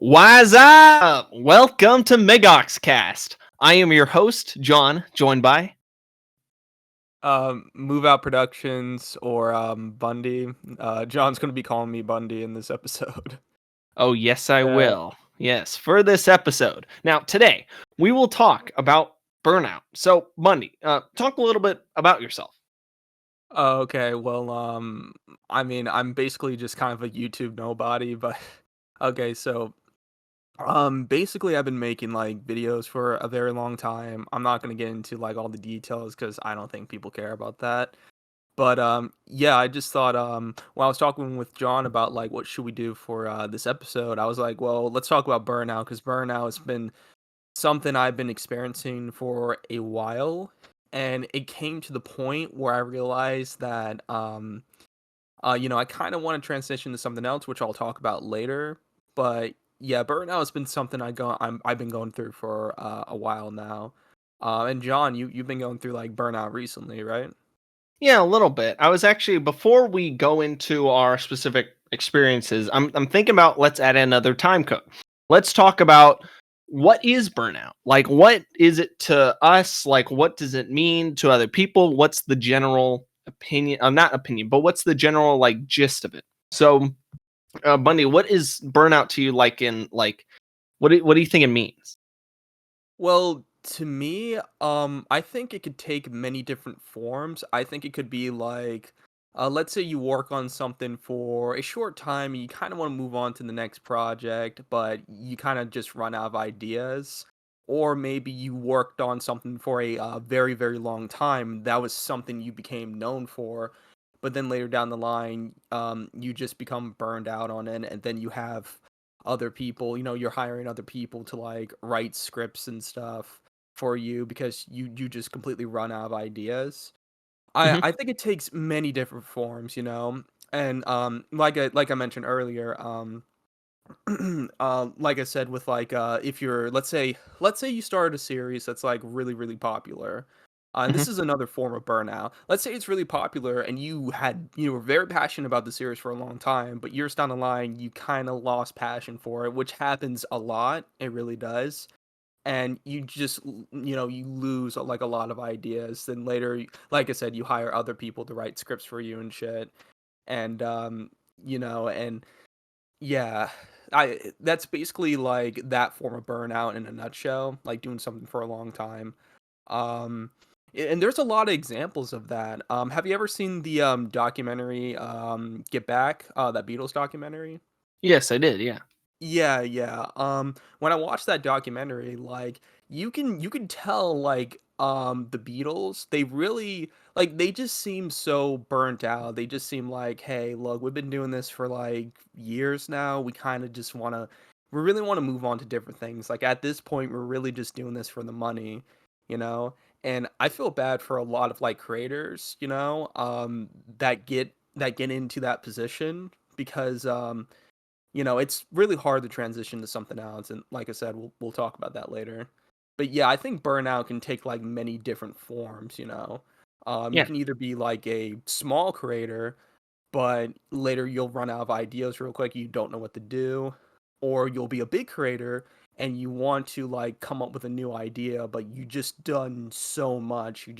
What's up? Welcome to MegoxCast. I am your host, John, joined by. Move Out Productions or Bundy. John's gonna be calling me Bundy in this episode. Oh, yes, I Yeah. will. Yes, for this episode. Now, today, we will talk about burnout. So, Bundy, talk a little bit about yourself. Oh, okay. Well, I mean, I'm basically just kind of a YouTube nobody, but okay. So, basically, I've been making like videos for a very long time. I'm not gonna get into like all the details because I don't think people care about that. But yeah, I just thought when I was talking with John about like what should we do for this episode, I was like, well, let's talk about burnout because burnout has been something I've been experiencing for a while, and it came to the point where I realized that I kind of want to transition to something else, which I'll talk about later. But yeah, burnout has been something I've been going through for a while now. And John, you've been going through like burnout recently, right? Yeah, a little bit. I was actually, before we go into our specific experiences, I'm thinking about let's add another time code. Let's talk about what is burnout? Like, what is it to us? Like, what does it mean to other people? What's the general opinion? Not opinion, but what's the general like gist of it? So, Bundy, what is burnout to you? Like, in like, what do you think it means? Well, to me, I think it could take many different forms. I think it could be like, let's say you work on something for a short time, you kind of want to move on to the next project, but you kind of just run out of ideas. Or maybe you worked on something for a very, very long time. That was something you became known for. But then later down the line, you just become burned out on it, and then you have other people, you're hiring other people to like write scripts and stuff for you because you just completely run out of ideas. I Hmm. think it takes many different forms, and like I mentioned earlier, like I said, with like if you're let's say you started a series that's like really really popular. And Hmm. this is another form of burnout. Let's say it's really popular and you were very passionate about the series for a long time, but years down the line you kind of lost passion for it, which happens a lot. It really does. And you just you lose like a lot of ideas. Then later, like I said, you hire other people to write scripts for you and shit. And and yeah, I that's basically like that form of burnout in a nutshell, like doing something for a long time. Um, and there's a lot of examples of that. Have you ever seen the documentary Get Back, that Beatles documentary? Yes, I did. Yeah. Yeah, yeah. When I watched that documentary, like you can tell like the Beatles, they really like they just seem so burnt out. They just seem like, hey, look, we've been doing this for like years now. We really want to move on to different things. Like at this point, we're really just doing this for the money, you know? And I feel bad for a lot of like creators, that get into that position because it's really hard to transition to something else, and like I said, we'll talk about that later. But yeah, I think burnout can take like many different forms. You Yeah. can either be like a small creator, but later you'll run out of ideas real quick, you don't know what to do, or you'll be a big creator and you want to like come up with a new idea, but you just done so much, you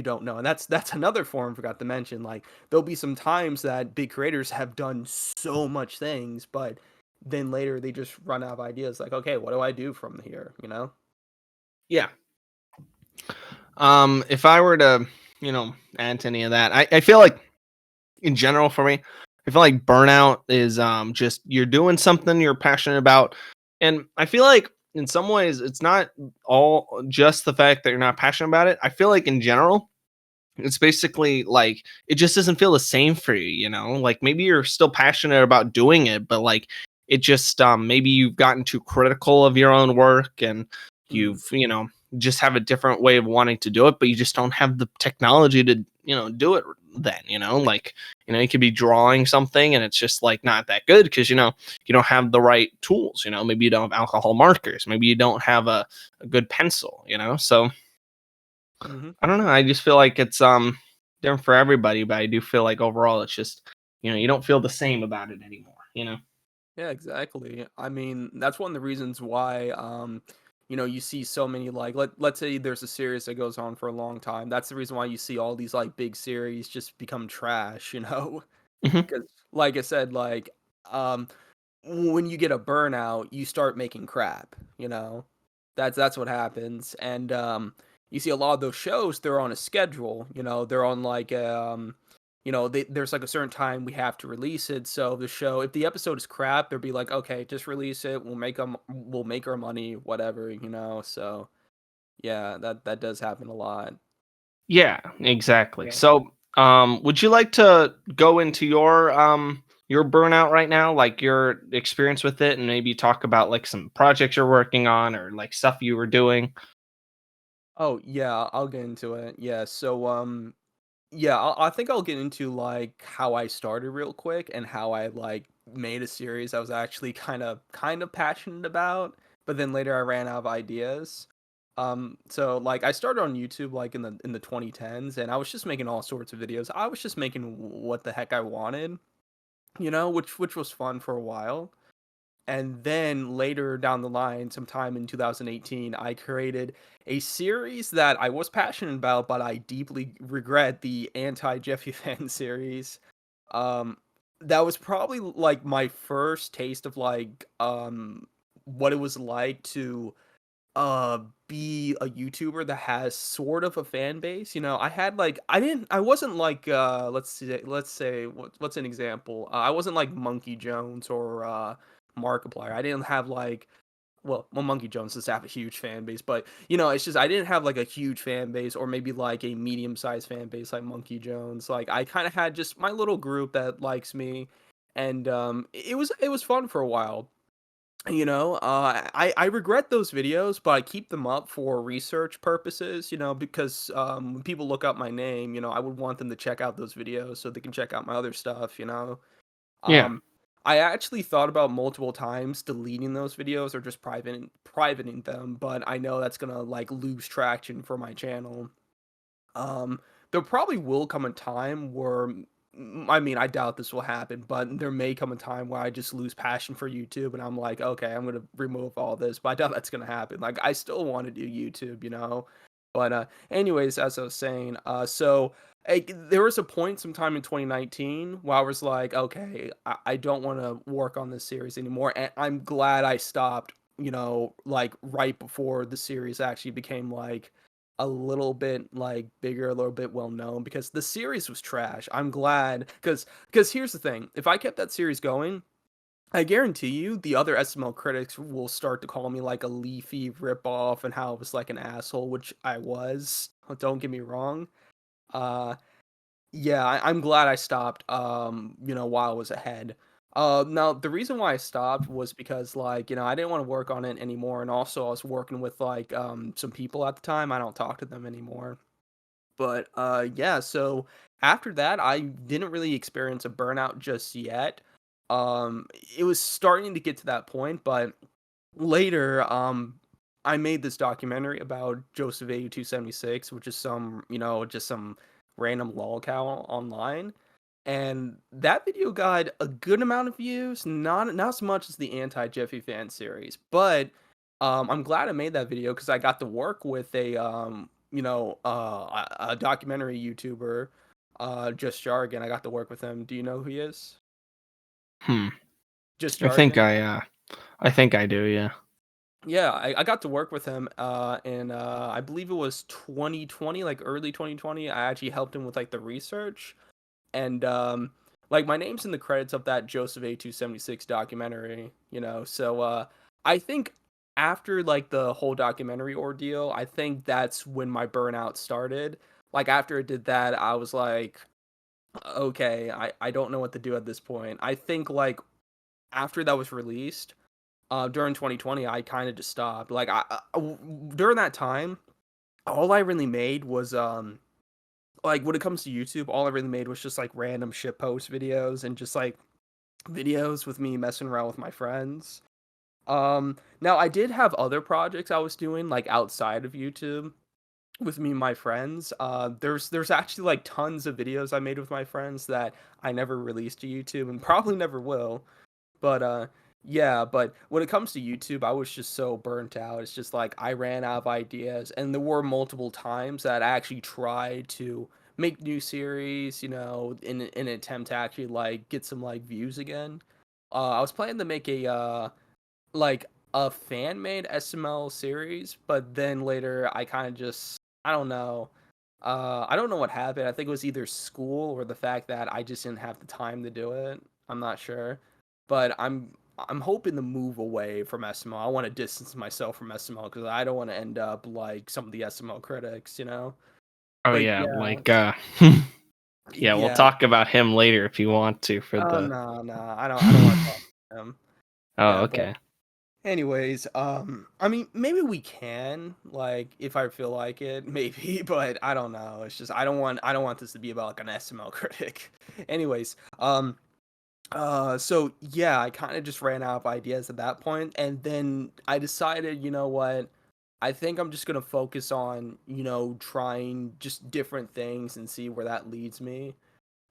don't know. And that's another form I forgot to mention. Like there'll be some times that big creators have done so much things, but then later they just run out of ideas. Like, okay, what do I do from here? Yeah. If I were to, add to any of that, I feel like in general for me, I feel like burnout is just you're doing something you're passionate about. And I feel like in some ways it's not all just the fact that you're not passionate about it. I feel like in general, it's basically like it just doesn't feel the same for you. Like maybe you're still passionate about doing it, but like it just maybe you've gotten too critical of your own work and Mm. you've, just have a different way of wanting to do it, but you just don't have the technology to, do it then, like, you could be drawing something and it's just like not that good because, you don't have the right tools, maybe you don't have alcohol markers, maybe you don't have a good pencil, so Hmm. I don't know. I just feel like it's different for everybody, but I do feel like overall it's just you don't feel the same about it anymore. Yeah, exactly. I mean, that's one of the reasons why you see so many like let's say there's a series that goes on for a long time. That's the reason why you see all these like big series just become trash, you know? Hmm. Because like I said, like um when you get a burnout, you start making crap, you know? That's what happens. And you see a lot of those shows, they're on a schedule, they're on like there's like a certain time we have to release it. So the show, if the episode is crap, they'll be like, okay, just release it. We'll make our money, whatever. So yeah, that does happen a lot. Yeah, exactly. Yeah. So, would you like to go into your burnout right now, like your experience with it, and maybe talk about like some projects you're working on or like stuff you were doing? Oh yeah, I'll get into it. Yeah. So yeah, I think I'll get into like how I started real quick and how I like made a series I was actually kind of passionate about, but then later I ran out of ideas. So like I started on YouTube like in the 2010s, and I was just making all sorts of videos. I was just making what the heck I wanted, which was fun for a while. And then later down the line, sometime in 2018, I created a series that I was passionate about, but I deeply regret, the anti Jeffy fan series. Um, that was probably like my first taste of like what it was like to uh be a YouTuber that has sort of a fan base. I had like I wasn't like let's say what's an example? I wasn't like Monkey Jones or Markiplier. I didn't have like well, Monkey Jones does have a huge fan base, but it's just I didn't have like a huge fan base or maybe like a medium-sized fan base like Monkey Jones. Like I kind of had just my little group that likes me, and it was fun for a while. I regret those videos, but I keep them up for research purposes, because when people look up my name, I would want them to check out those videos so they can check out my other stuff. Yeah. Um, I actually thought about multiple times deleting those videos or just privating them, but I know that's gonna like lose traction for my channel. Um, there probably will come a time where, I mean, I doubt this will happen, but there may come a time where I just lose passion for YouTube and I'm like, okay, I'm gonna remove all this, but I doubt that's gonna happen. Like, I still want to do YouTube. But anyways, as I was saying, there was a point sometime in 2019 where I was like, okay, I don't want to work on this series anymore, and I'm glad I stopped. Like right before the series actually became like a little bit like bigger, a little bit well known because the series was trash. I'm glad because here's the thing. If I kept that series going, I guarantee you the other SML critics will start to call me like a leafy ripoff and how I was like an asshole, which I was. Don't get me wrong. Uh yeah, I'm glad I stopped, while I was ahead. Now the reason why I stopped was because, like, I didn't want to work on it anymore, and also I was working with like some people at the time. I don't talk to them anymore. But yeah, so after that, I didn't really experience a burnout just yet. It was starting to get to that point, but later, I made this documentary about Joseph AU276, which is just some random lolcow online. And that video got a good amount of views, not as much as the anti Jeffy fan series, but I'm glad I made that video because I got to work with a documentary YouTuber, Just Jargon. I got to work with him. Do you know who he is? Hmm. Just I think Jargon. I think I do. Yeah. Yeah, I got to work with him, in I believe it was 2020, like early 2020. I actually helped him with like the research, and like my name's in the credits of that Joseph A276 documentary. So I think after like the whole documentary ordeal, I think that's when my burnout started. Like after it did that, I was like, okay, I don't know what to do at this point. I think like after that was released during 2020, I kind of just stopped. Like during that time, all I really made was like when it comes to YouTube, all I really made was just like random shit post videos and just like videos with me messing around with my friends. Now I did have other projects I was doing like outside of YouTube with me and my friends. There's actually like tons of videos I made with my friends that I never released to YouTube and probably never will. But yeah, but when it comes to YouTube, I was just so burnt out. It's just like I ran out of ideas, and there were multiple times that I actually tried to make new series, in an attempt to actually like get some like views again. I was planning to make like a fan made SML series, but then later I kind of just I don't know. I don't know what happened. I think it was either school or the fact that I just didn't have the time to do it. I'm not sure, but I'm hoping to move away from SML. I want to distance myself from SML because I don't want to end up like some of the SML critics. Oh But yeah, yeah, like yeah, we'll yeah. talk about him later if you want to for Oh the no, no, I don't want to talk to him. Oh, Yeah, but okay. anyways, I mean, maybe we can, like, if I feel like it, maybe, but I don't know. It's just I don't want this to be about like an SML critic. Anyways, so yeah, I kind of just ran out of ideas at that point, and then I decided, you know what? I think I'm just gonna focus on, trying just different things and see where that leads me.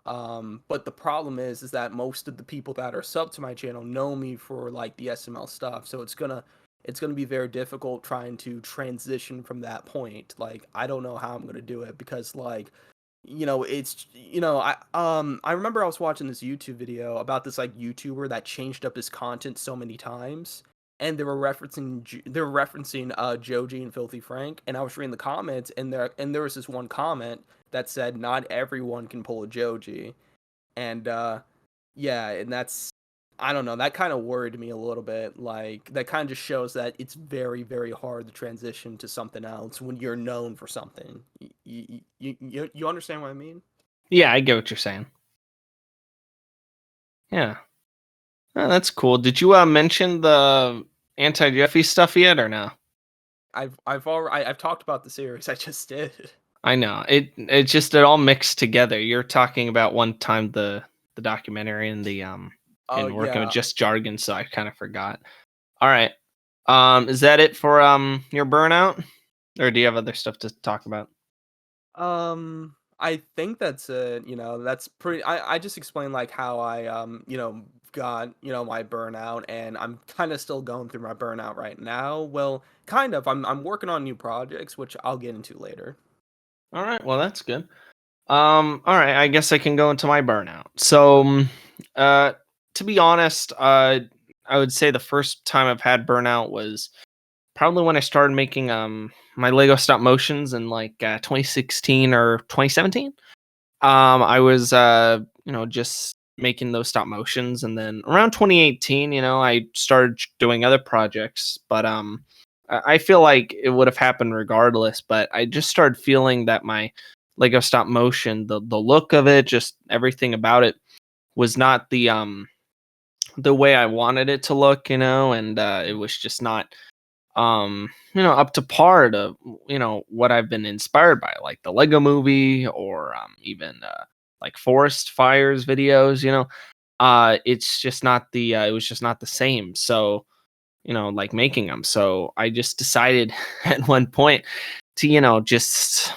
But the problem is that most of the people that are sub to my channel know me for like the SML stuff, so it's gonna be very difficult trying to transition from that point. Like I don't know how I'm gonna do it because like it's I remember I was watching this YouTube video about this like YouTuber that changed up his content so many times, and they were referencing Joji and Filthy Frank, and I was reading the comments, and there was this one comment that said not everyone can pull a Joji, and yeah, and that's I don't know, that kind of worried me a little bit. Like that kind of just shows that it's very very hard to transition to something else when you're known for something. You understand what I mean? Yeah, I get what you're saying. Yeah. Oh, that's cool. Did you mention the anti-Jeffy stuff yet or no? I've talked about the series. I just did. I know. It all mixed together. You're talking about one time the documentary and the Oh and working with yeah. just jargon, so I kind of forgot. All right. Is that it for your burnout? Or do you have other stuff to talk about? I think that's it. That's pretty. I just explained like how I got my burnout, and I'm kind of still going through my burnout right now. Well, kind of. I'm working on new projects, which I'll get into later. All right. Well, that's good. All right, I guess I can go into my burnout. So, uh, to be honest, I would say the first time I've had burnout was probably when I started making my Lego stop motions in like 2016 or 2017. I was just making those stop motions, and then around 2018, I started doing other projects, but I feel like it would have happened regardless. But I just started feeling that my Lego stop motion, the look of it, just everything about it was not the way I wanted it to look, and it was just not up to par to what I've been inspired by, like the Lego movie, or even like forest fires videos. It's just not the it was just not the same. So like making them, so I just decided at one point to just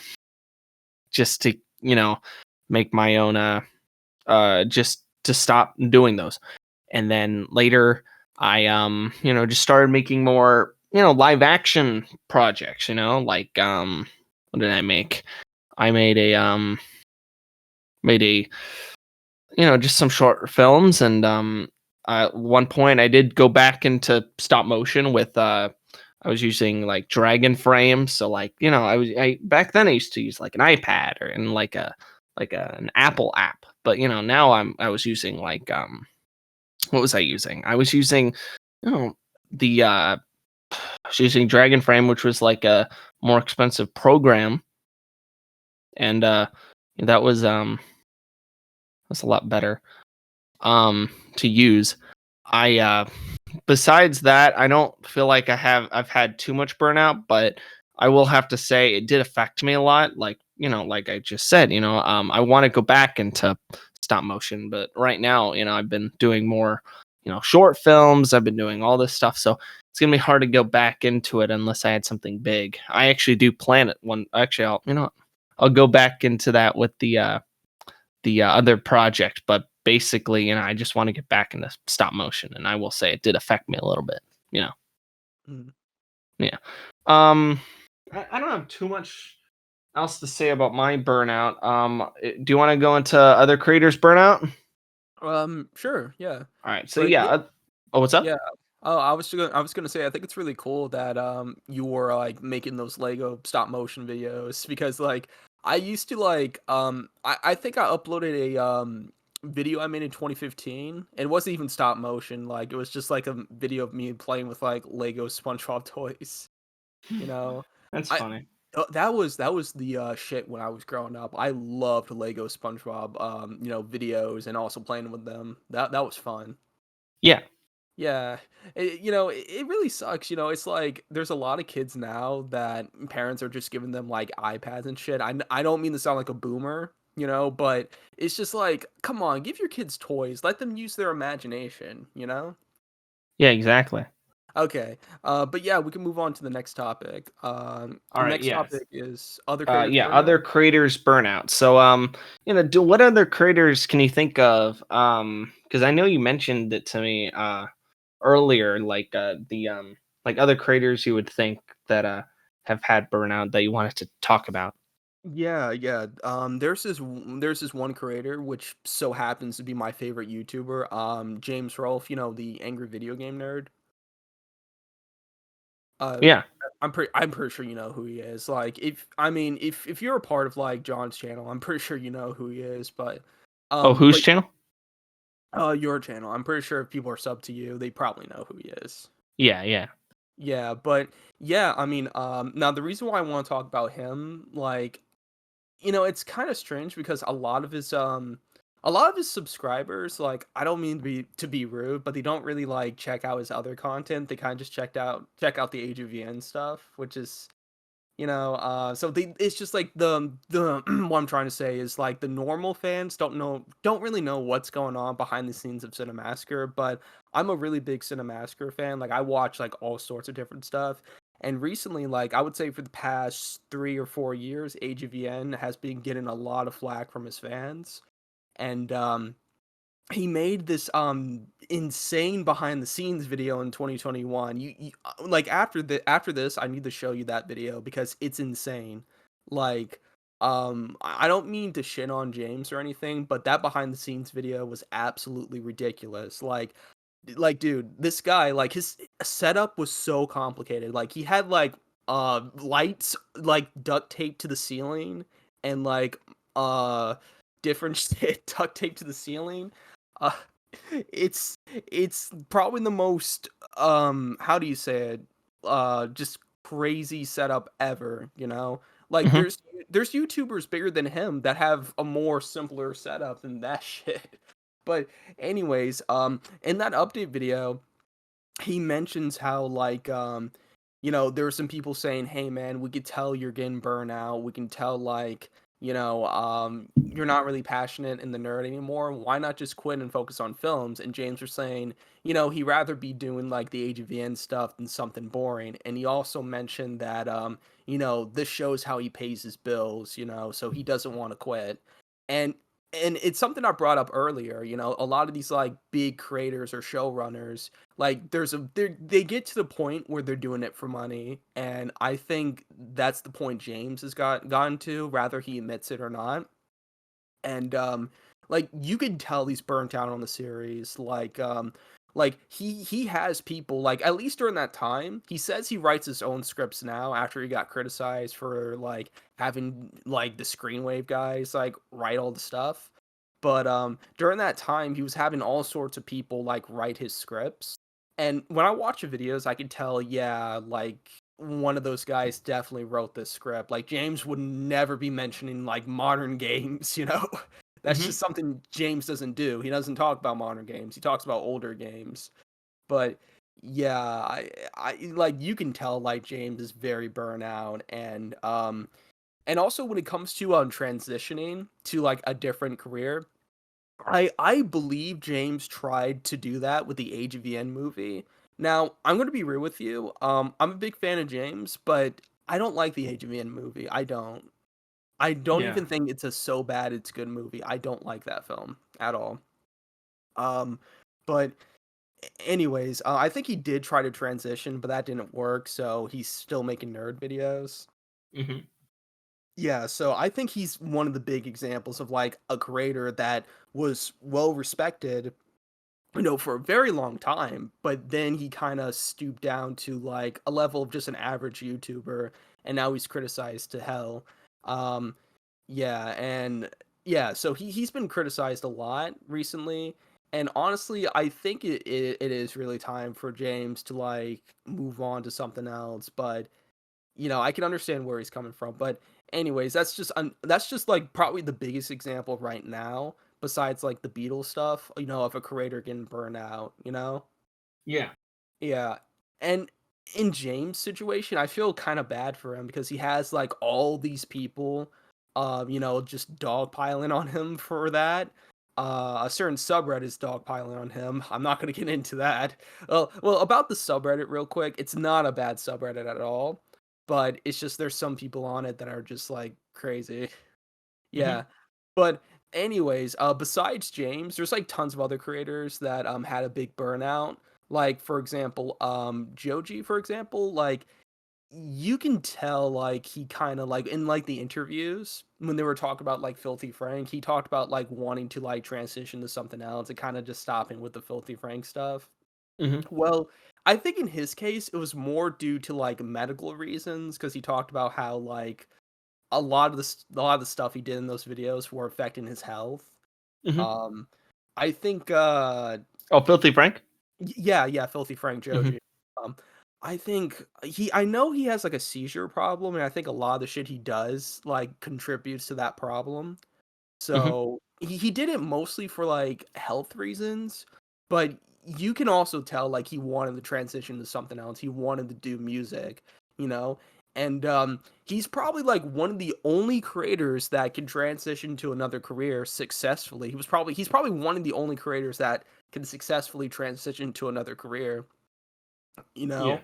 to make my own just to stop doing those. And then later I just started making more live action projects, like what did I make? I made a just some short films, and at one point I did go back into stop motion with I was using like dragon frames. So like I back then I used to use like an iPad or in like an Apple app, but now I was using like what was I using? I was using the I was using dragon frame, which was like a more expensive program, and that was a lot better to use. I besides that, I don't feel like I've had too much burnout, but I will have to say it did affect me a lot. Like, like I just said, I want to go back into stop motion, but right now, I've been doing more, short films. I've been doing all this stuff. So it's gonna be hard to go back into it unless I had something big. I actually do plan it one. Actually, I'll go back into that with the other project. But basically, I just want to get back into stop motion, and I will say it did affect me a little bit. You know, Mm. yeah. Um, I don't have too much else to say about my burnout. Do you want to go into other creators' burnout? Sure, yeah. All right. So But yeah. yeah, Oh, what's up? yeah. Oh, I was gonna say I think it's really cool that you were like making those Lego stop motion videos because like I used to like I think I uploaded a video I made in 2015. It wasn't even stop motion, like it was just like a video of me playing with like Lego SpongeBob toys, you know. That's I funny. that was the shit when I was growing up. I loved Lego SpongeBob videos and also playing with them. That was fun. Yeah. Yeah, it really sucks. It's like there's a lot of kids now that parents are just giving them like iPads and shit. I don't mean to sound like a boomer, but it's just like, come on, give your kids toys. Let them use their imagination. Yeah. Exactly. Okay, but yeah, we can move on to the next topic. All The right. next Yes. topic is other creators Yeah, burnout. other creators burnout. So what other creators can you think of? Because I know you mentioned it to me earlier, like the like other creators you would think that have had burnout that you wanted to talk about. Yeah, yeah. There's this one creator which so happens to be my favorite YouTuber, James Rolfe, the angry video game nerd. Uh, Yeah. I'm pretty sure you know who he is. Like, if you're a part of like John's channel, I'm pretty sure you know who he is. But, Oh, whose but channel? your channel, I'm pretty sure if people are sub to you, they probably know who he is. Yeah, yeah. Yeah, but yeah, now the reason why I want to talk about him, like, it's kind of strange because a lot of his subscribers, like, I don't mean to be rude, but they don't really like check out his other content. They kind of just check out the Age of VN stuff, which is so it's just like the what I'm trying to say is like the normal fans don't really know what's going on behind the scenes of Cinemassacre, but I'm a really big Cinemassacre fan. Like I watch like all sorts of different stuff. And recently, like I would say for the past 3 or 4 years, AGVN has been getting a lot of flack from his fans. And he made this insane behind the scenes video in 2021. Like after this, I need to show you that video because it's insane. Like I don't mean to shit on James or anything, but that behind the scenes video was absolutely ridiculous. Like dude, this guy, like his setup was so complicated. Like he had like lights like duct taped to the ceiling and like uh different shit duct taped to the ceiling. uh, it's probably the most how do you say it? Just crazy setup ever. Like Hmm. there's YouTubers bigger than him that have a more simpler setup than that shit. But anyways, in that update video, he mentions how like there were some people saying, "Hey man, we could tell you're getting burned out. We can tell like you're not really passionate in the nerd anymore. Why not just quit and focus on films?" And James was saying, he'd rather be doing like the Age of the End stuff than something boring. And he also mentioned that this shows how he pays his bills, so he doesn't want to quit. And and it's something I brought up earlier. A lot of these like big creators or showrunners, like they get to the point where they're doing it for money, and I think that's the point James has gotten to, rather he admits it or not. And like you can tell he's burnt out on the series. Like he has people, like at least during that time, he says he writes his own scripts now after he got criticized for like having like the Screenwave guys like write all the stuff. But during that time he was having all sorts of people like write his scripts. And when I watch the videos, I can tell, yeah, like one of those guys definitely wrote this script. Like James would never be mentioning like modern games. That's Hmm. just something James doesn't do. He doesn't talk about modern games. He talks about older games. But yeah, I like you can tell like James is very burnout. And also when it comes to transitioning to like a different career, I believe James tried to do that with the Age of the End movie. Now, I'm going to be real with you. I'm a big fan of James, but I don't like the Age of the End movie. I don't. I don't Yeah. even think it's a so bad it's good movie. I don't like that film at all. Um, but anyways, I think he did try to transition, but that didn't work. So he's still making nerd videos. Hmm. Yeah, so I think he's one of the big examples of like a creator that was well respected, for a very long time, but then he kind of stooped down to like a level of just an average YouTuber, and now he's criticized to hell. Um, yeah, and yeah, so he's been criticized a lot recently, and honestly, I think it is really time for James to like move on to something else. But I can understand where he's coming from. But anyways, that's just like probably the biggest example right now, besides like the Beatles stuff, of a creator getting burned out. Yeah. Yeah. And in James' situation, I feel kind of bad for him because he has like all these people just dogpiling on him for that. A certain subreddit is dogpiling on him. I'm not going to get into that. Well, about the subreddit real quick, it's not a bad subreddit at all, but it's just there's some people on it that are just like crazy. Hmm. Yeah. But anyways, besides James, there's like tons of other creators that had a big burnout. Like for example, Joji, for example, like you can tell like he kind of like in like the interviews when they were talking about like Filthy Frank, he talked about like wanting to like transition to something else and kind of just stopping with the Filthy Frank stuff. Hmm. Well, I think in his case it was more due to like medical reasons because he talked about how like a lot of the stuff he did in those videos were affecting his health. Hmm. Um, I think, Oh, Filthy Frank. yeah, yeah, Filthy Frank Hmm. Joji. Um, I think I know he has like a seizure problem, and I think a lot of the shit he does like contributes to that problem. Hmm. So he did it mostly for like health reasons, but you can also tell like he wanted to transition to something else. He wanted to do music, you know? And he's probably like one of the only creators that can transition to another career successfully. He's probably one of the only creators that can successfully transition to another career, you Yeah. know?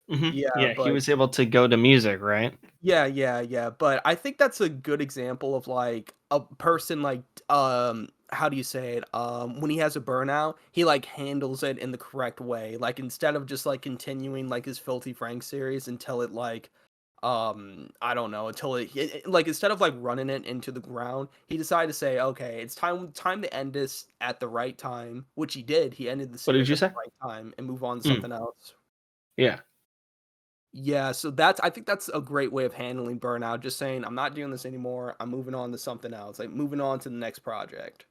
Hmm. Yeah, Yeah, he but was able to go to music, right? yeah, yeah, yeah, but I think that's a good example of, like, a person, like, how do you say it? When he has a burnout, he, like, handles it in the correct way, like, instead of just, like, continuing, like, his Filthy Frank series until it, like, I don't know, until like, instead of, like, running it into the ground, he decided to say, "Okay, it's time to end this at the right time," which he did, he ended the What did series you at the say? right time and move on to Mm. something else. Yeah. Yeah, so I think that's a great way of handling burnout, just saying, "I'm not doing this anymore, I'm moving on to something else," like, moving on to the next project.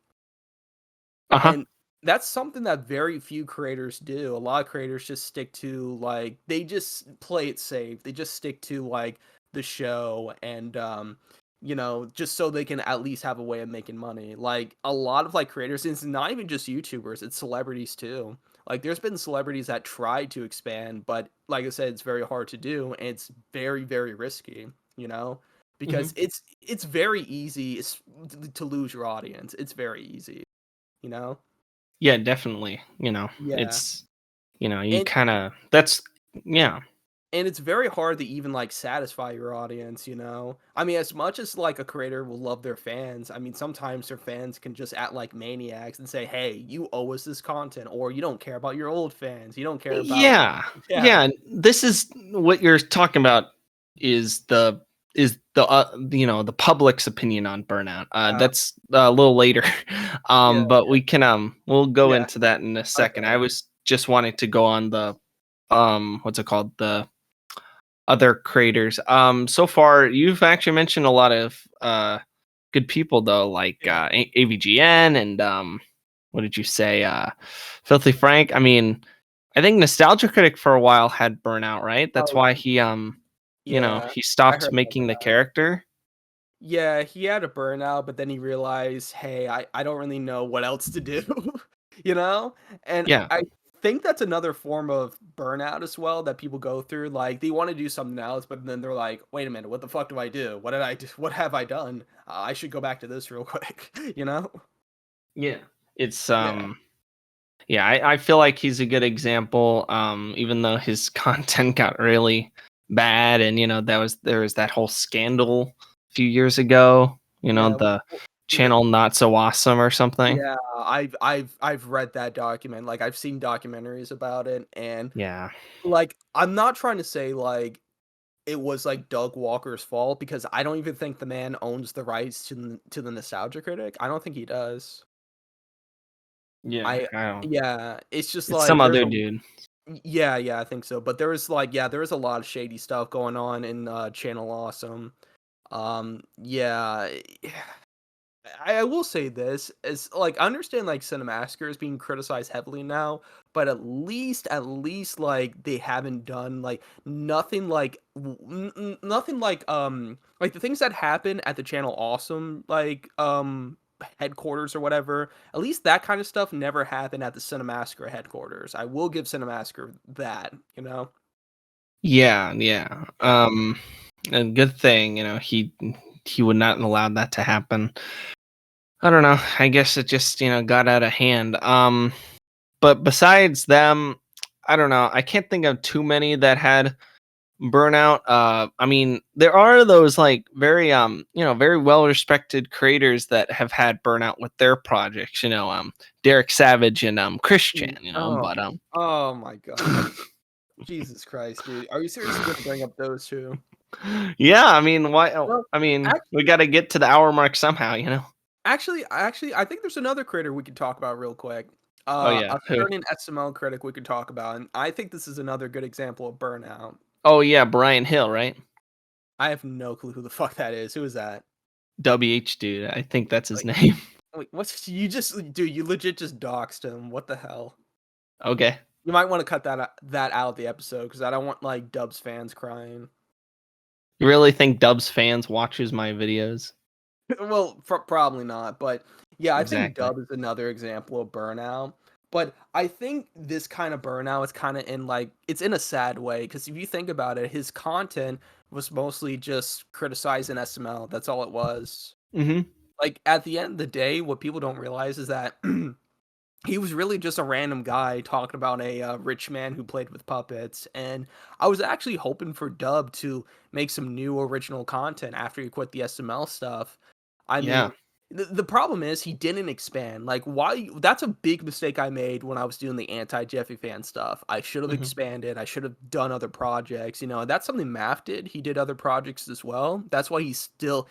Uh-huh. And that's something that very few creators do. A lot of creators just stick to, like they just play it safe. They just stick to, like, the show and, just so they can at least have a way of making money. Like, a lot of, like, creators it's not even just YouTubers, it's celebrities too. Like, there's been celebrities that tried to expand, but like I said, it's very hard to do, and it's very, very risky, you know? Mhm. Because it's very easy to lose your audience. It's very easy, you know? Yeah, definitely, Yeah. it's you And kinda that's yeah. it's very hard to even, like, satisfy your audience? I mean, as much as, like, a creator will love their fans, I mean, sometimes their fans can just act like maniacs and say, "Hey, you owe us this content," or "You don't care about your old fans. You don't care about." Yeah. Yeah. Yeah, this is what you're talking about is the public's opinion on burnout. Yeah. That's a little later. Yeah. But we'll go Yeah. into that in a second. I Okay. was just wanting to go on the, what's it called? The other creators. So far you've actually mentioned a lot of good people though, like Yeah. AVGN and what did you say? Filthy Frank. I mean, I think Nostalgia Critic for a while had burnout, right? That's Oh, why yeah. he I stopped heard about making the that. character. Yeah, he had a burnout, but then he realized, "Hey, I don't really know what else to do," you know? And Yeah. I think that's another form of burnout as well that people go through, like, they wanna do something else, but then they're like, "Wait a minute, what the fuck do I do? What did I do? What have I done? I should go back to this real quick," you know? Yeah. It's Yeah. yeah, I feel like he's a good example. Even though his content got really bad and there was that whole scandal a few years ago, Yeah, the channel Not So Awesome or something. Yeah, I've read that document, like, I've seen documentaries about it, and, Yeah. like, I'm not trying to say, like, it was, like, Doug Walker's fault because I don't even think the man owns the rights to the Nostalgia Critic. I don't think he does. Yeah, I I don't. Yeah, it's just, It's like, some there's other a dude. yeah, yeah, I think so, but there was, like yeah, there was a lot of shady stuff going on in, Channel Awesome. Yeah, I will say this, is like, I understand, like, Cinemassacre is being criticized heavily now, but at least, like, they haven't done, like, nothing like nothing like, the things that happen at the Channel Awesome, like, headquarters or whatever, at least that kind of stuff never happened at the Cinemassacre headquarters. I will give Cinemassacre that, you know? Yeah, yeah. A good thing, he would not allow that to happen. I don't know. I guess it just, got out of hand. But besides them, I don't know. I can't think of too many that had burnout. I mean, there are those like very very well respected creators that have had burnout with their projects, Derek Savage and Christian, Oh. but Oh my god. Jesus Christ, dude. Are you seriously gonna bring up those 2? yeah, I mean, why Well, I mean, we actually got to get to the hour mark somehow. actually, I think there's another critter we could talk about real quick. Oh yeah. A Who? certain SML critic we could talk about, and I think this is another good example of burnout. Oh yeah, Brian Hill, right? I have no clue who the fuck that is. Who is that? WH dude. I think that's his Wait, name. wait, what's you just dude, you legit just doxed him. What the hell? Okay. You might want to cut that out of the episode because I don't want like Dubs fans crying. You really think Dubs fans watches my videos? Well, probably not, but yeah, I think Exactly. Dub is another example of burnout. But I think this kind of burnout is kind of in like it's in a sad way because if you think about it, his content was mostly just criticizing SML. That's all it was. Mhm. Like at the end of the day, what people don't realize is that he was really just a random guy talking about a rich man who played with puppets. And I was actually hoping for Dub to make some new original content after he quit the SML stuff. I Yeah. mean, the problem is he didn't expand. Like, why? That's a big mistake I made when I was doing the anti Jeffy fan stuff. I should have Mhm. expanded. I should have done other projects. And that's something Math did. He did other projects as well. That's why he still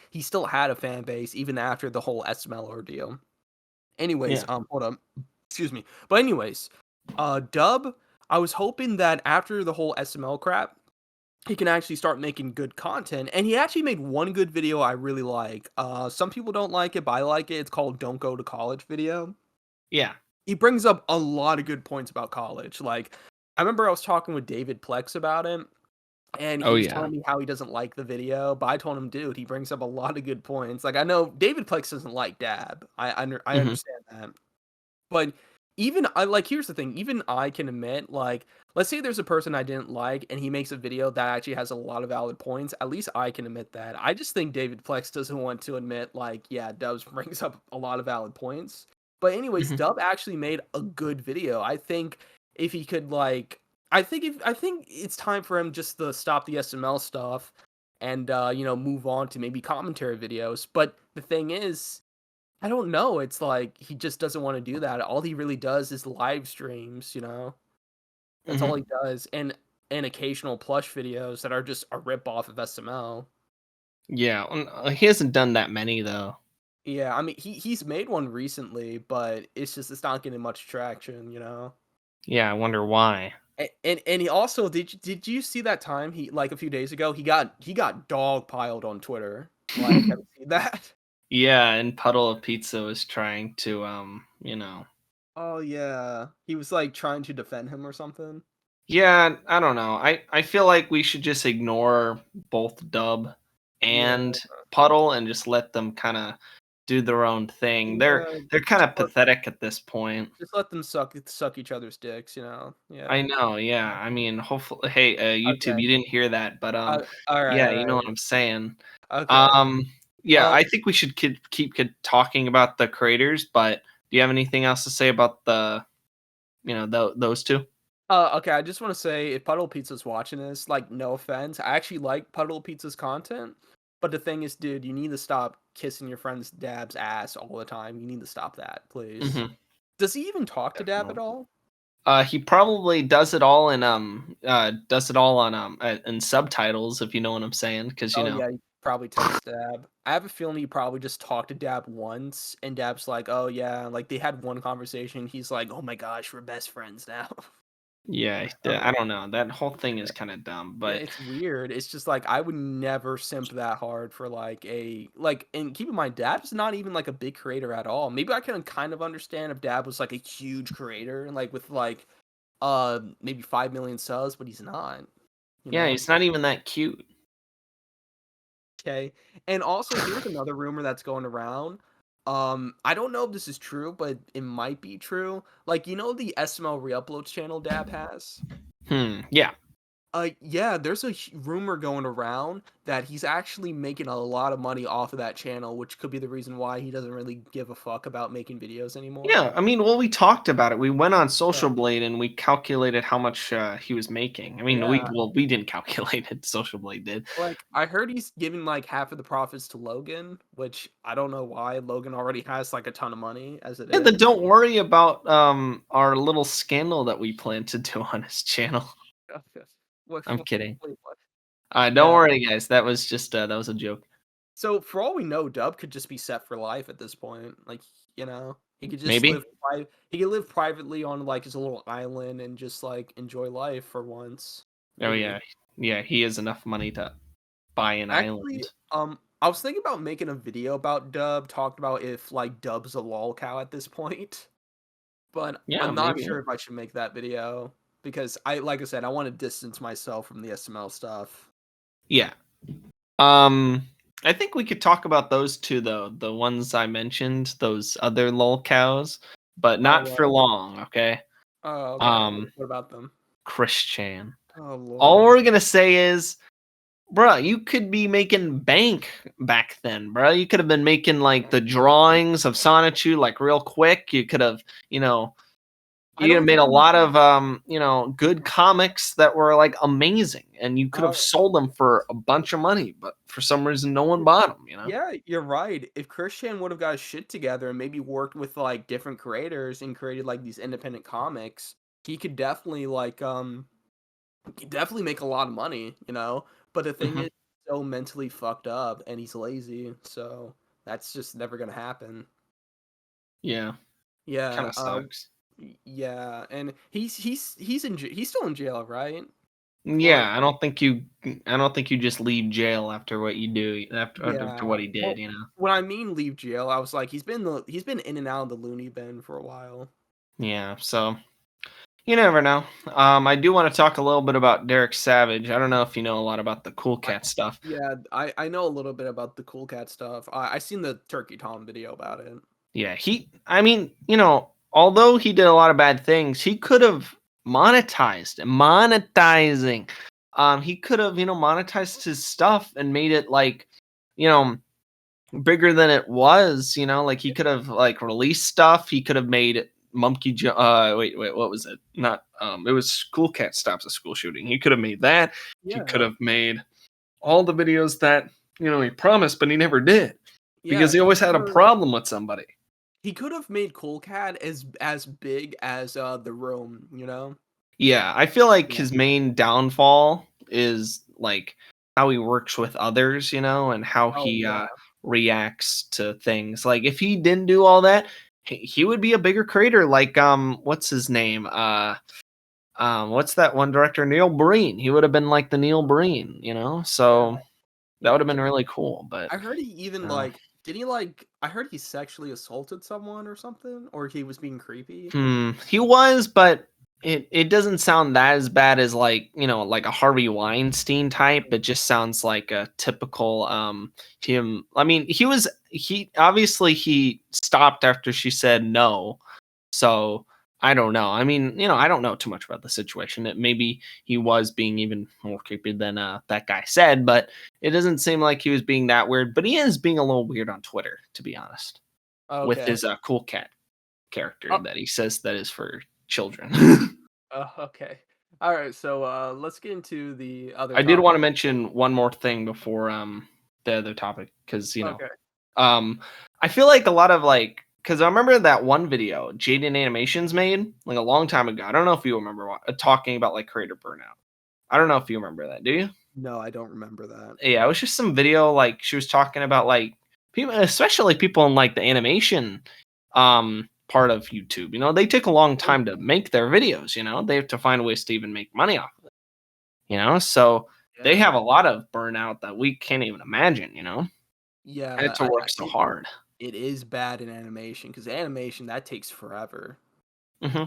had a fan base even after the whole SML ordeal. Anyways, Yeah. hold on. Excuse me. But anyways, Dub, I was hoping that after the whole SML crap, he can actually start making good content. And he actually made one good video I really like. Some people don't like it, but I like it. It's called Don't Go to College video. Yeah. He brings up a lot of good points about college. Like, I remember I was talking with David Plex about it, and Oh he was yeah. telling me how he doesn't like the video, but I told him, dude, he brings up a lot of good points. Like, I know David Plex doesn't like Dab. I Mhm. understand that. But even I like here's the thing, even I can admit, like, let's say there's a person I didn't like and he makes a video that actually has a lot of valid points. At least I can admit that. I just think David Plex doesn't want to admit, like, yeah, Dubs brings up a lot of valid points. But anyways, Mhm. Dub actually made a good video. I think if he could I think it's time for him just to stop the SML stuff and move on to maybe commentary videos. But the thing is, I don't know, it's like he just doesn't wanna do that. All he really does is live streams. That's all Mhm. he does, and occasional plush videos that are just a rip off of SML. Yeah. He hasn't done that many though. Yeah, I mean, he's made one recently, but it's not getting much traction. Yeah. I wonder why. And he also did you see that time he like, a few days ago, he got dog piled on Twitter? Like, have you seen that? Yeah. And Puddle of Pizza was trying to Oh, yeah. He was, like, trying to defend him or something? Yeah, I don't know. I feel like we should just ignore both Dub Yeah, and Puddle and just let them kind of do their own thing. They're yeah, they're kind just of let pathetic at this point. Just let them suck each other's dicks? I Yeah. know, yeah. I mean, hopefully, hey, YouTube, Okay. you didn't hear that, but Alright, yeah, you know alright. what I'm saying. Okay. Um, yeah, Well, I think we should keep talking about the creators, but do you have anything else to say about those two? okay, I just wanna say if Puddle Pizza's watching this, like, no offense, I actually like Puddle Pizza's content, But the thing is, dude, you need to stop kissing your friend's Dab's ass all the time. You need to stop that, please. Hmm. Does he even talk to Dab at Definitely. all? He probably does it all on in subtitles, if you know what I'm saying, because Oh yeah, he probably text Dab. I have a feeling he probably just talked to Dab once, and Dab's like, "Oh yeah," like they had one conversation. He's like, "Oh my gosh, we're best friends now." yeah, Oh I don't know. That whole thing yeah. is kind of dumb, Yeah, but it's weird. It's just like I would never simp that hard for like and keep in mind Dab's not even like a big creator at all. Maybe I can kind of understand if Dab was like a huge creator like with like maybe 5 million subs, but he's not, you yeah, know? he's not even that cute. Okay. And also here's another rumor that's going around. I don't know if this is true, but it might be true. Like, you know the SML Reuploads channel Dab has? Yeah. Yeah, there's a rumor going around that he's actually making a lot of money off of that channel, which could be the reason why he doesn't really give a fuck about making videos anymore. Yeah, I mean, well, we talked about it. We went on Yeah. Social Blade and we calculated how much he was making. I mean, Yeah. we didn't calculate it. Social Blade did. Like, I heard he's giving like half of the profits to Logan, which I don't know why. Logan already has like a ton of money as it Yeah, then is. don't worry about our little scandal that we plan to do on his channel. What, I'm kidding. wait, what? Don't Yeah. worry, guys. That was just that was a joke. So for all we know, Dub could just be set for life at this point. Like, he could just Maybe. he could live privately on like his little island and just like enjoy life for once. Oh Maybe. yeah, yeah. He has enough money to buy an Actually, island. I was thinking about making a video about Dub, talked about if like Dub's a lol cow at this point, but Yeah, I'm not maybe. Yeah. sure if I should make that video because like I said, I want to distance myself from the SML stuff. Yeah. Um, I think we could talk about those two though. The ones I mentioned, those other lol cows, but Oh, not for long. Okay. oh, okay. Um, What about them? Christian. Oh All Lord. we're gonna say is, bruh, you could be making bank back then, bruh. You could have been making like the drawings of Sonichu like real quick. You could have, you know, I you don't made think a I'm lot of good comics that were like amazing, and you could have uh, sold them for a bunch of money, but for some reason no one bought them. yeah, you're right. If Christian would have got his shit together and maybe worked with like different creators and created like these independent comics, he could definitely he could definitely make a lot of money. But the thing is, Hmm. he's so mentally fucked up and he's lazy, so that's just never gonna happen. Yeah, kind Yeah, of sucks. yeah, and he's still in jail, right? For Yeah, I don't think you just leave jail after what you do after yeah. what he did. Well, when I mean leave jail, I was like, he's been in and out of the loony bin for a while. Yeah, so you never know. I do want to talk a little bit about Derek Savage. I don't know if you know a lot about the Cool I Cat stuff. Yeah, I know a little bit about the Cool Cat stuff. I seen the Turkey Tom video about it. Yeah, I mean, although he did a lot of bad things, he could have monetizing. He could have, monetized his stuff and made it like, you know, bigger than it was, like he could have like released stuff. He could have made wait, what was it? Not it was Cool Cat stops a school shooting. He could have made that. He could Yeah, have made all the videos that, he promised but he never did because yeah. he always had a problem with somebody. He could have made Cool Cat as big as the Room. Yeah, I feel like Yeah. his main downfall is like how he works with others, and how Oh he yeah, reacts to things. Like if he didn't do all that, he would be a bigger creator. Like what's his name? What's that one director? Neil Breen. He would have been like the Neil Breen. yeah, So that would yeah. have been really cool. But I heard he even uh, did he I heard he sexually assaulted someone or something, or he was being creepy. He was, but it doesn't sound that as bad as like, like a Harvey Weinstein type. It just sounds like a typical him. I mean, he obviously he stopped after she said no. So I don't know. I mean, I don't know too much about the situation. Maybe he was being even more creepy than that guy said, but it doesn't seem like he was being that weird. But he is being a little weird on Twitter, to be honest, with Okay. his Cool Cat character Oh, that he says that is for children. okay. All right. So let's get into the other I did want topic. to mention one more thing before the other topic because Okay. I feel like a lot of like because I remember that one video Jaden Animations made like a long time ago. I don't know if you remember talking about like creator burnout. I don't know if you remember that. Do you? No, I don't remember that. Yeah, it was just some video like she was talking about like people, especially people in like the animation part of YouTube. They take a long time to make their videos. They have to find ways to even make money off of it. So they Yeah. have a lot of burnout that we can't even imagine. And Yeah, to work so hard. it is bad in animation because animation that takes forever. Hmm.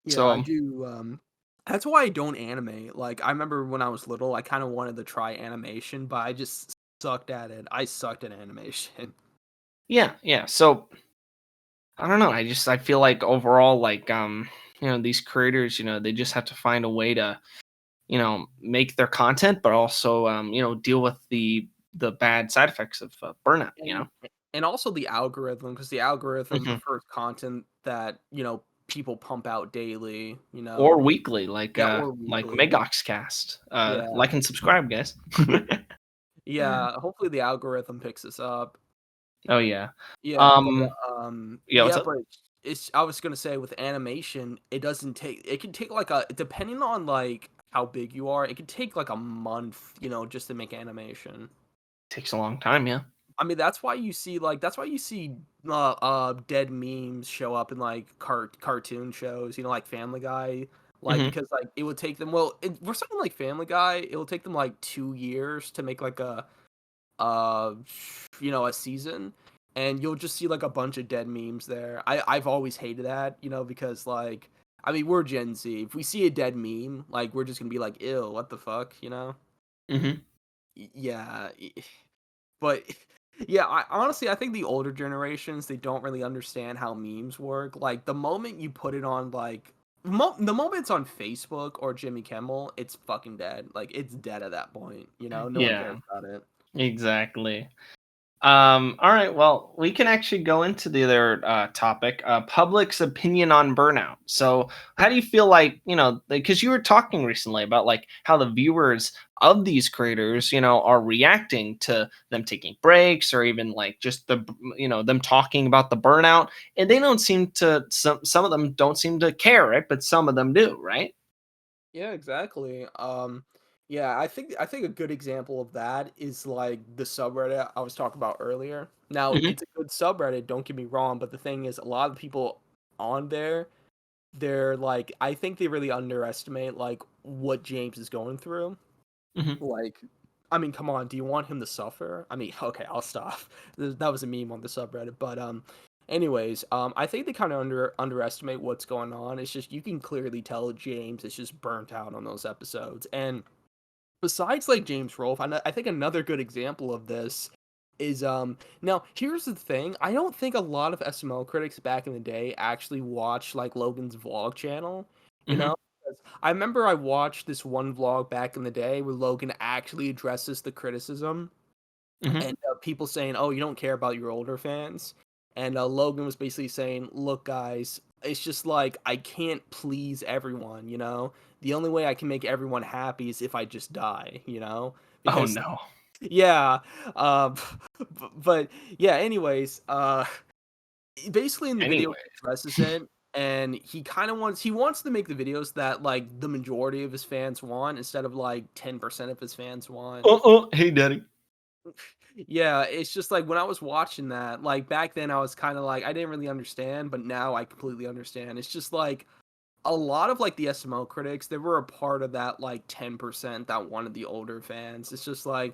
Yeah, I So do. That's why I don't animate. Like, I remember when I was little, I kind of wanted to try animation, but I just sucked at it. I sucked at animation. yeah. So I don't know. I feel like overall, like these creators, they just have to find a way to, make their content, but also deal with the bad side effects of burnout. And and also the algorithm, because the algorithm Hmm. prefers content that people pump out daily. Or weekly, Yeah, or like weekly. MegoxCast. Yeah, Like and subscribe, guys. yeah. Hopefully the algorithm picks this up. Oh yeah. Yeah, but, Um. Yeah. What's yeah, up? but it's I was gonna say with animation, it can take, like, depending on, like, how big you are, it can take, like, a month, just to make animation. Takes a long time. Yeah. I mean, that's why you see, dead memes show up in, like, cartoon shows, like Family Guy, like, Hmm. because, like, it would take them for something like Family Guy, it will take them, like, 2 years to make, like, uh a season, and you'll just see like a bunch of dead memes there. I've always hated that, because like I mean we're Gen Z. If we see a dead meme, like we're just gonna be like, ew, what the fuck, Hmm. Yeah, but yeah, I think the older generations, they don't really understand how memes work. Like the moment you put it on like the moment it's on Facebook or Jimmy Kimmel, it's fucking dead. Like it's dead at that point, no one cares Yeah. about it. Exactly. All right, well, we can actually go into the other topic, public's opinion on burnout. So, how do you feel like, because you were talking recently about like how the viewers of these creators, are reacting to them taking breaks or even like just them talking about the burnout, and they don't seem to, some of them don't seem to care, right? But some of them do, right? Yeah, exactly. Yeah, I think a good example of that is like the subreddit I was talking about earlier. Now, Hmm. it's a good subreddit, don't get me wrong, but the thing is a lot of the people on there, they're like I think they really underestimate like what James is going through. Hmm. Like I mean, come on, do you want him to suffer? I mean, okay, I'll stop. That was a meme on the subreddit, but anyways, I think they kind of underestimate what's going on. It's just you can clearly tell James is just burnt out on those episodes. And besides like James Rolfe, I think another good example of this is now here's the thing. I don't think a lot of SML critics back in the day actually watched like Logan's vlog channel, you Hmm. know? 'Cause I remember I watched this one vlog back in the day where Logan actually addresses the criticism Hmm. and people saying, "Oh, you don't care about your older fans," and Logan was basically saying, "Look, guys, it's just like I can't please everyone. The only way I can make everyone happy is if I just die. Oh Because no. yeah, uh, but yeah. Anyways, basically in the video Anyway. he addresses it." And he wants to make the videos that like the majority of his fans want instead of like 10% of his fans want. Hey, daddy. Yeah, it's just like when I was watching that, like back then I was kind of like I didn't really understand, but now I completely understand. It's just like a lot of like the SML critics, they were a part of that like 10% that wanted the older fans. It's just like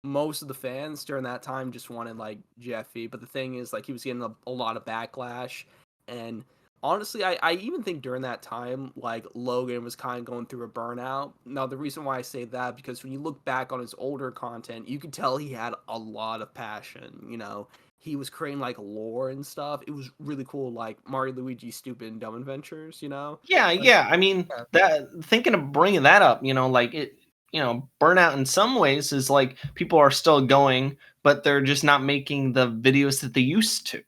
most of the fans during that time just wanted like Jeffy, but the thing is like he was getting a lot of backlash. And honestly, I even think during that time like Logan was kind of going through a burnout. Now the reason why I say that because when you look back on his older content, you could tell he had a lot of passion. He was creating like lore and stuff. It was really cool, like Mario Luigi Stupid and Dumb Adventures. Yeah, Like, yeah. I mean, yeah, that thinking of bringing that up, like it, burnout in some ways is like people are still going, but they're just not making the videos that they used to.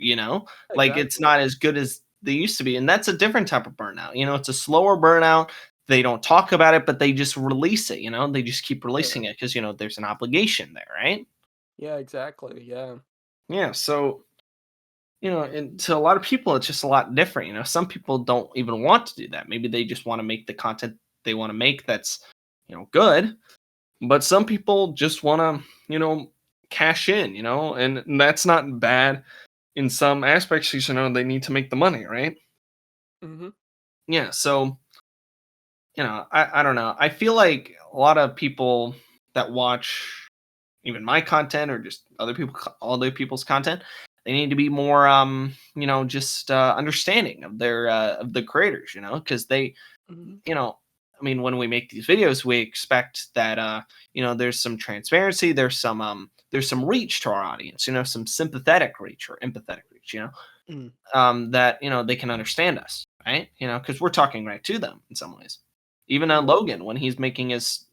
Like it's exactly. not as good as they used to be. And that's a different type of burnout. It's a slower burnout they don't talk about it, but they just release it, they just keep Yeah. releasing it because there's an obligation there, right? Yeah, exactly. Yeah. Yeah, so and to a lot of people, it's just a lot different. Some people don't even want to do that. Maybe they just want to make the content they want to make that's, good. But some people just want to, cash in, and that's not bad in some aspects because, they need to make the money, right? Mhm. Yeah. So, I don't know. I feel like a lot of people that watch even my content or just other people's content, they need to be more just understanding of their of the creators, because they, Mhm. you know I mean, when we make these videos, we expect that there's some transparency, there's some reach to our audience, some sympathetic reach or empathetic reach, Mm. that they can understand us, right? Because we're talking right to them in some ways. Even Yeah. Logan, when he's making his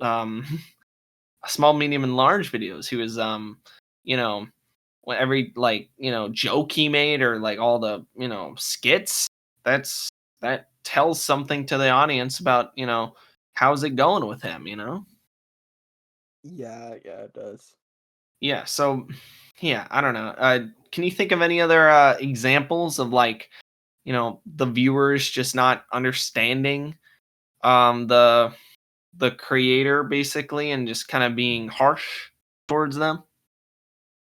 small, medium, and large videos. He was, you know, every joke he made or like all the skits. That's that tells something to the audience about how's it going with him. Yeah, yeah, it does. Yeah. So yeah, I don't know. Can you think of any other examples of like the viewers just not understanding the creator basically and just kind of being harsh towards them?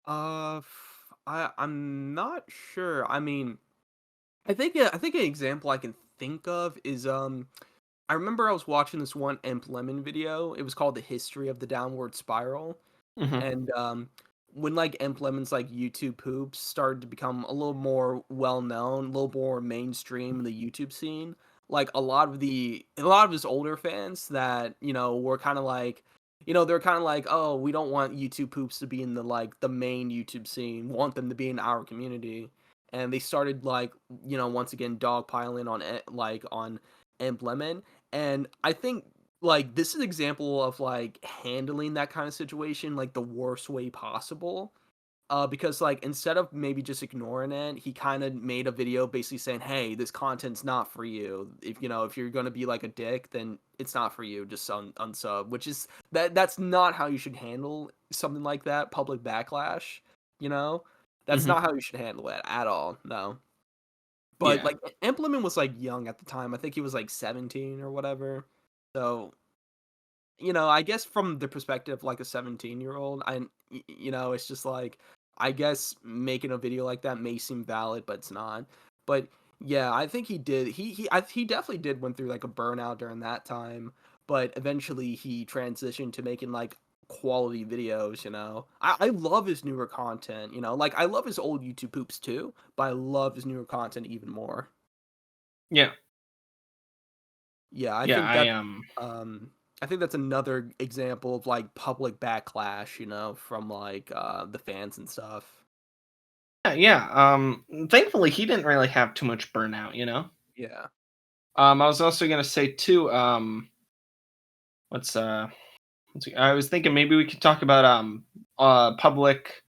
I'm not sure. I mean, I think an example I can think of is I remember I was watching this one Imp Lemon video. It was called The History of the Downward Spiral. Hmm. And when like Imp Lemon's like YouTube poops started to become a little more well known, a little more mainstream in the YouTube scene, like a lot of his older fans that were kind of like, they're kind of like, oh, we don't want YouTube poops to be in the like the main YouTube scene, we want them to be in our community, and they started like once again dogpiling on like on Imp Lemon, and I think like this is an example of like handling that kind of situation like the worst way possible, because like instead of maybe just ignoring it, he kind of made a video basically saying, hey, this content's not for you. If you're going to be like a dick, then it's not for you, just unsub, which is that's not how you should handle something like that, public backlash, you know that's Hmm. not how you should handle it at all, no. But Yeah. like Implement was like young at the time. I think he was like 17 or whatever. So I guess from the perspective of like a 17-year-old, it's just like, I guess making a video like that may seem valid, but it's not. But yeah, I think he did. He definitely did went through like a burnout during that time, but eventually he transitioned to making like quality videos. I love his newer content. Like I love his old YouTube poops too, but I love his newer content even more. Yeah. Yeah, Yeah. um I think that's another example of like public backlash, from like the fans and stuff. Yeah, yeah. Thankfully he didn't really have too much burnout, Yeah. I was also gonna say too, what's I was thinking maybe we could talk about public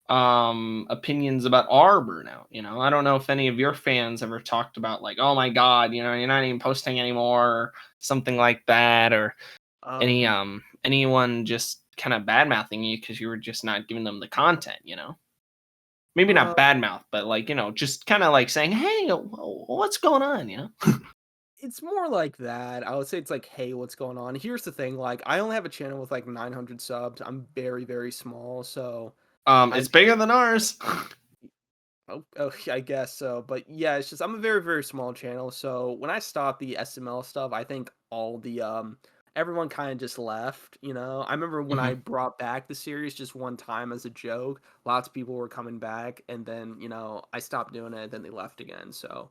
opinions about our burnout. I don't know if any of your fans ever talked about like, oh my god, you're not even posting anymore or something like that, or Um anyone just kind of bad mouthing you because you were just not giving them the content. Maybe uh not bad mouth, but like, just kind of like saying, "Hey, what's going on?" it's more like that. I would say it's like, hey, what's going on? Here's the thing, like I only have a channel with like 900 subs. I'm very, very small, so I It's bigger than ours. Oh, I guess so. But yeah, it's just I'm a very, very small channel. So when I stopped the SML stuff, I think all the everyone kind of just left. I remember when I Mhm. brought back the series just one time as a joke, lots of people were coming back, and then, I stopped doing it, then they left again. So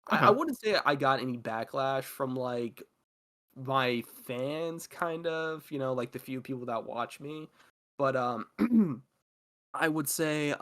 I Okay. wouldn't say I got any backlash from like my fans, kind of, like the few people that watch me. But I would say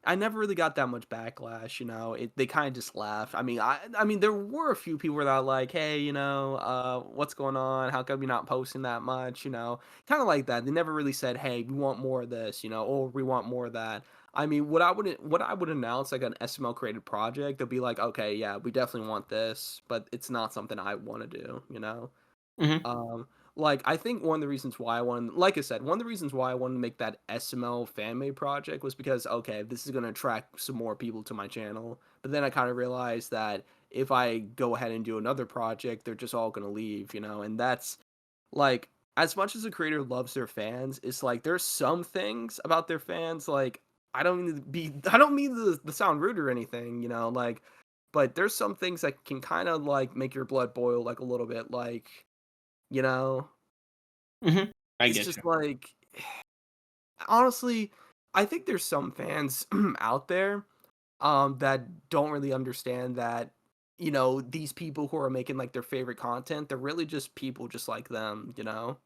I never really got that much backlash. They kind of just laughed. I mean, there were a few people that were like, "Hey, what's going on? How come you're not posting that much?" Kind of like that. They never really said, "Hey, we want more of this," or "We want more of that." I mean, what I would announce like an SML created project, they'll be like, okay, yeah, we definitely want this, but it's not something I want to do, you know? Hmm. Um, like I think one of the reasons why I wanted, like I said, one of the reasons why I wanted to make that SML fan made project was because okay, this is gonna attract some more people to my channel. But then I kind of realized that if I go ahead and do another project, they're just all gonna leave, you know, and that's like as much as a creator loves their fans, it's like there's some things about their fans like I don't mean the sound rude or anything, you know, like but there's some things that can kind of like make your blood boil like a little bit like you know, Hmm. I it's get just you. like honestly, I think there's some fans out there that don't really understand that you know, these people who are making like their favorite content, they're really just people just like them, you know?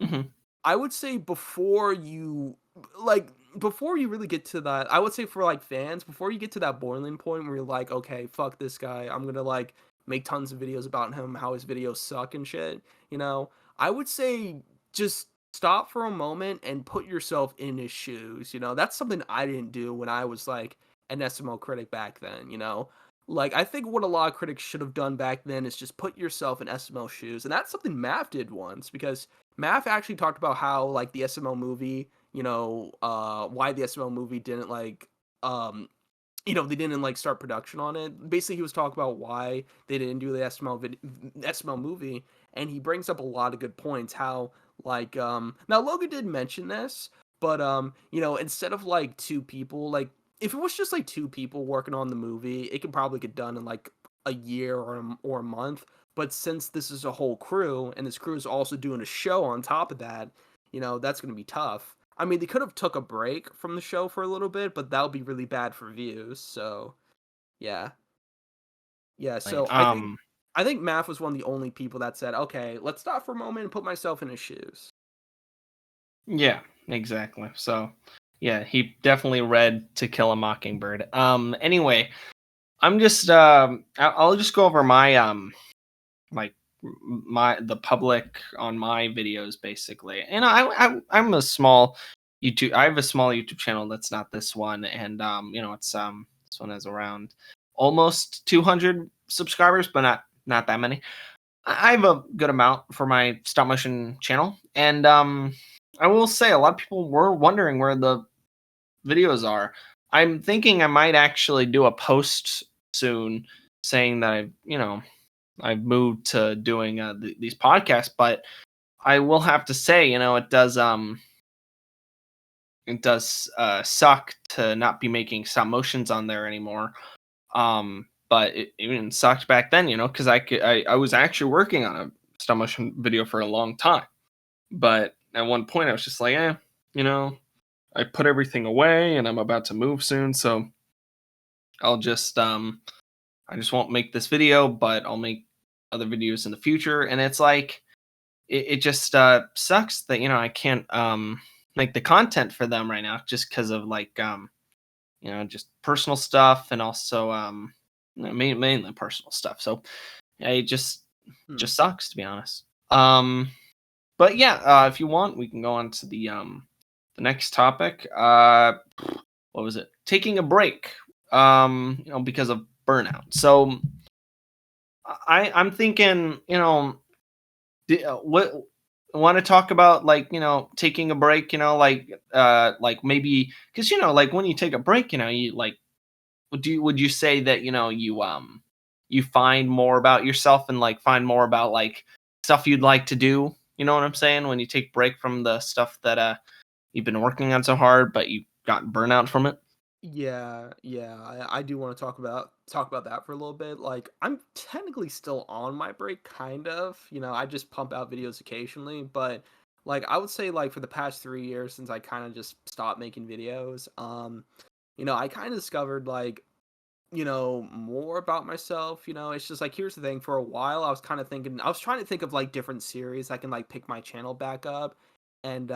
Hmm. I would say before you really get to that, I would say for like fans, before you get to that boiling point where you're like, okay, fuck this guy, I'm gonna like make tons of videos about him, how his videos suck and shit, you know, I would say just stop for a moment and put yourself in his shoes, you know, that's something I didn't do when I was like an SMO critic back then, you know. Like I think what a lot of critics should have done back then is just put yourself in SML shoes. And that's something Math did once because Math actually talked about how like the SML movie, you know, why the SML movie didn't like um you know, they didn't like start production on it. Basically, he was talking about why they didn't do the SML movie, and he brings up a lot of good points. How like now Logan did mention this, but you know, instead of like two people, like if it was just like two people working on the movie, it could probably get done in like a year or a month. But since this is a whole crew, and this crew is also doing a show on top of that, you know, that's going to be tough. I mean, they could have took a break from the show for a little bit, but that would be really bad for views. So, yeah. Yeah, Like, so I think Math was one of the only people that said, "Okay, let's stop for a moment and put myself in his shoes." yeah, exactly. So, yeah, he definitely read To Kill a Mockingbird. Anyway, I'm just I'll just go over my like my the public on my videos basically. And I'm a small YouTube. I have a small YouTube channel that's not this one, and you know, it's this one has around almost 200 subscribers, but not that many. I have a good amount for my stop motion channel, and I will say a lot of people were wondering where the videos are. I'm thinking I might actually do a post soon saying that I've moved to doing these podcasts, but I will have to say, you know, it does suck to not be making stop motions on there anymore. But it even sucked back then, you know, because I was actually working on a stop motion video for a long time. But at one point, I was just like, you know, I put everything away, and I'm about to move soon, so I'll just I just won't make this video, but I'll make other videos in the future. And it's like it just sucks that, you know, I can't make the content for them right now just because of like you know, just personal stuff, and also you know, mainly personal stuff. So yeah, it Hmm. just sucks, to be honest. But yeah, if you want, we can go on to the next topic. What was it? Taking a break. You know, because of burnout. So I'm thinking, you know, what want to talk about, like, you know, taking a break, you know, like maybe because, you know, like when you take a break, you know, you like would you say that, you know, you find more about yourself and like find more about like stuff you'd like to do, you know what I'm saying, when you take break from the stuff that you've been working on so hard but you got burnout from it? Yeah, yeah, I do want to talk about that for a little bit. Like, I'm technically still on my break, kind of. You know, I just pump out videos occasionally, but like I would say, like for the past 3 years since I kind of just stopped making videos, you know, I kind of discovered like you know, more about myself, you know, it's just like here's the thing, for a while I was trying to think of like different series I can like pick my channel back up and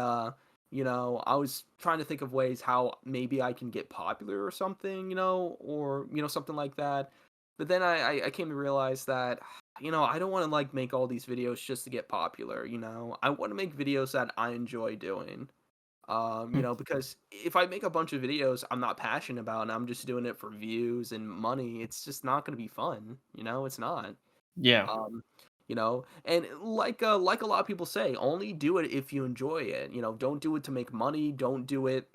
you know, I was trying to think of ways how maybe I can get popular or something, you know, or you know, something like that. But then I came to realize that you know, I don't want to like make all these videos just to get popular, you know. I want to make videos that I enjoy doing. You know, because if I make a bunch of videos I'm not passionate about and I'm just doing it for views and money, it's just not going to be fun. You know, it's not. Yeah. Um, you know, and like a lot of people say, only do it if you enjoy it. You know, don't do it to make money. Don't do it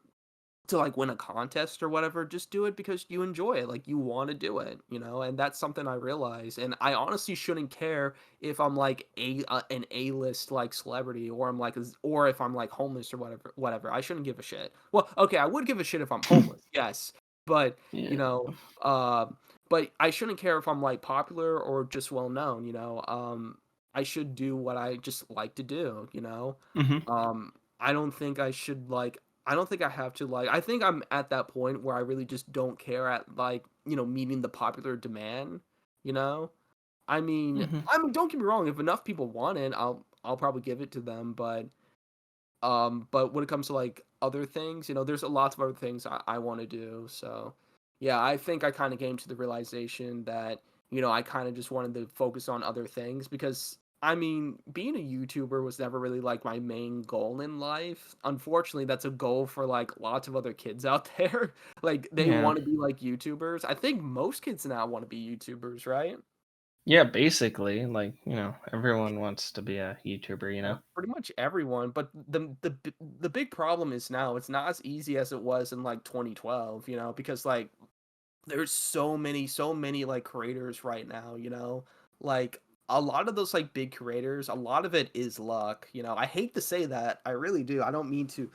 to like win a contest or whatever. Just do it because you enjoy it, like you want to do it, you know. And that's something I realize. And I honestly shouldn't care if I'm like an A-list like celebrity, or I'm like or if I'm like homeless or whatever. I shouldn't give a shit. Well, okay, I would give a shit if I'm homeless, yes, but you Yeah. know, uh, but I shouldn't care if I'm like popular or just well known, you know. I should do what I just like to do, you know. Hmm. I don't think I should like I don't think I have to like I think I'm at that point where I really just don't care at like, you know, meeting the popular demand, you know? Hmm. I mean don't get me wrong, if enough people want it, I'll probably give it to them, but when it comes to like other things, you know, there's a lots of other things I want to do. So yeah, I think I kind of came to the realization that, you know, I kind of just wanted to focus on other things because I mean, being a YouTuber was never really like my main goal in life. Unfortunately, that's a goal for like lots of other kids out there. Like they Yeah. want to be like YouTubers. I think most kids now want to be YouTubers, right? Yeah, basically, like, everyone wants to be a YouTuber, you know? Pretty much everyone, but the big problem is now it's not as easy as it was in like 2012, you know, because like there's so many like creators right now, you know, like a lot of those like big creators, a lot of it is luck, you know. I hate to say that, I really do. I don't mean to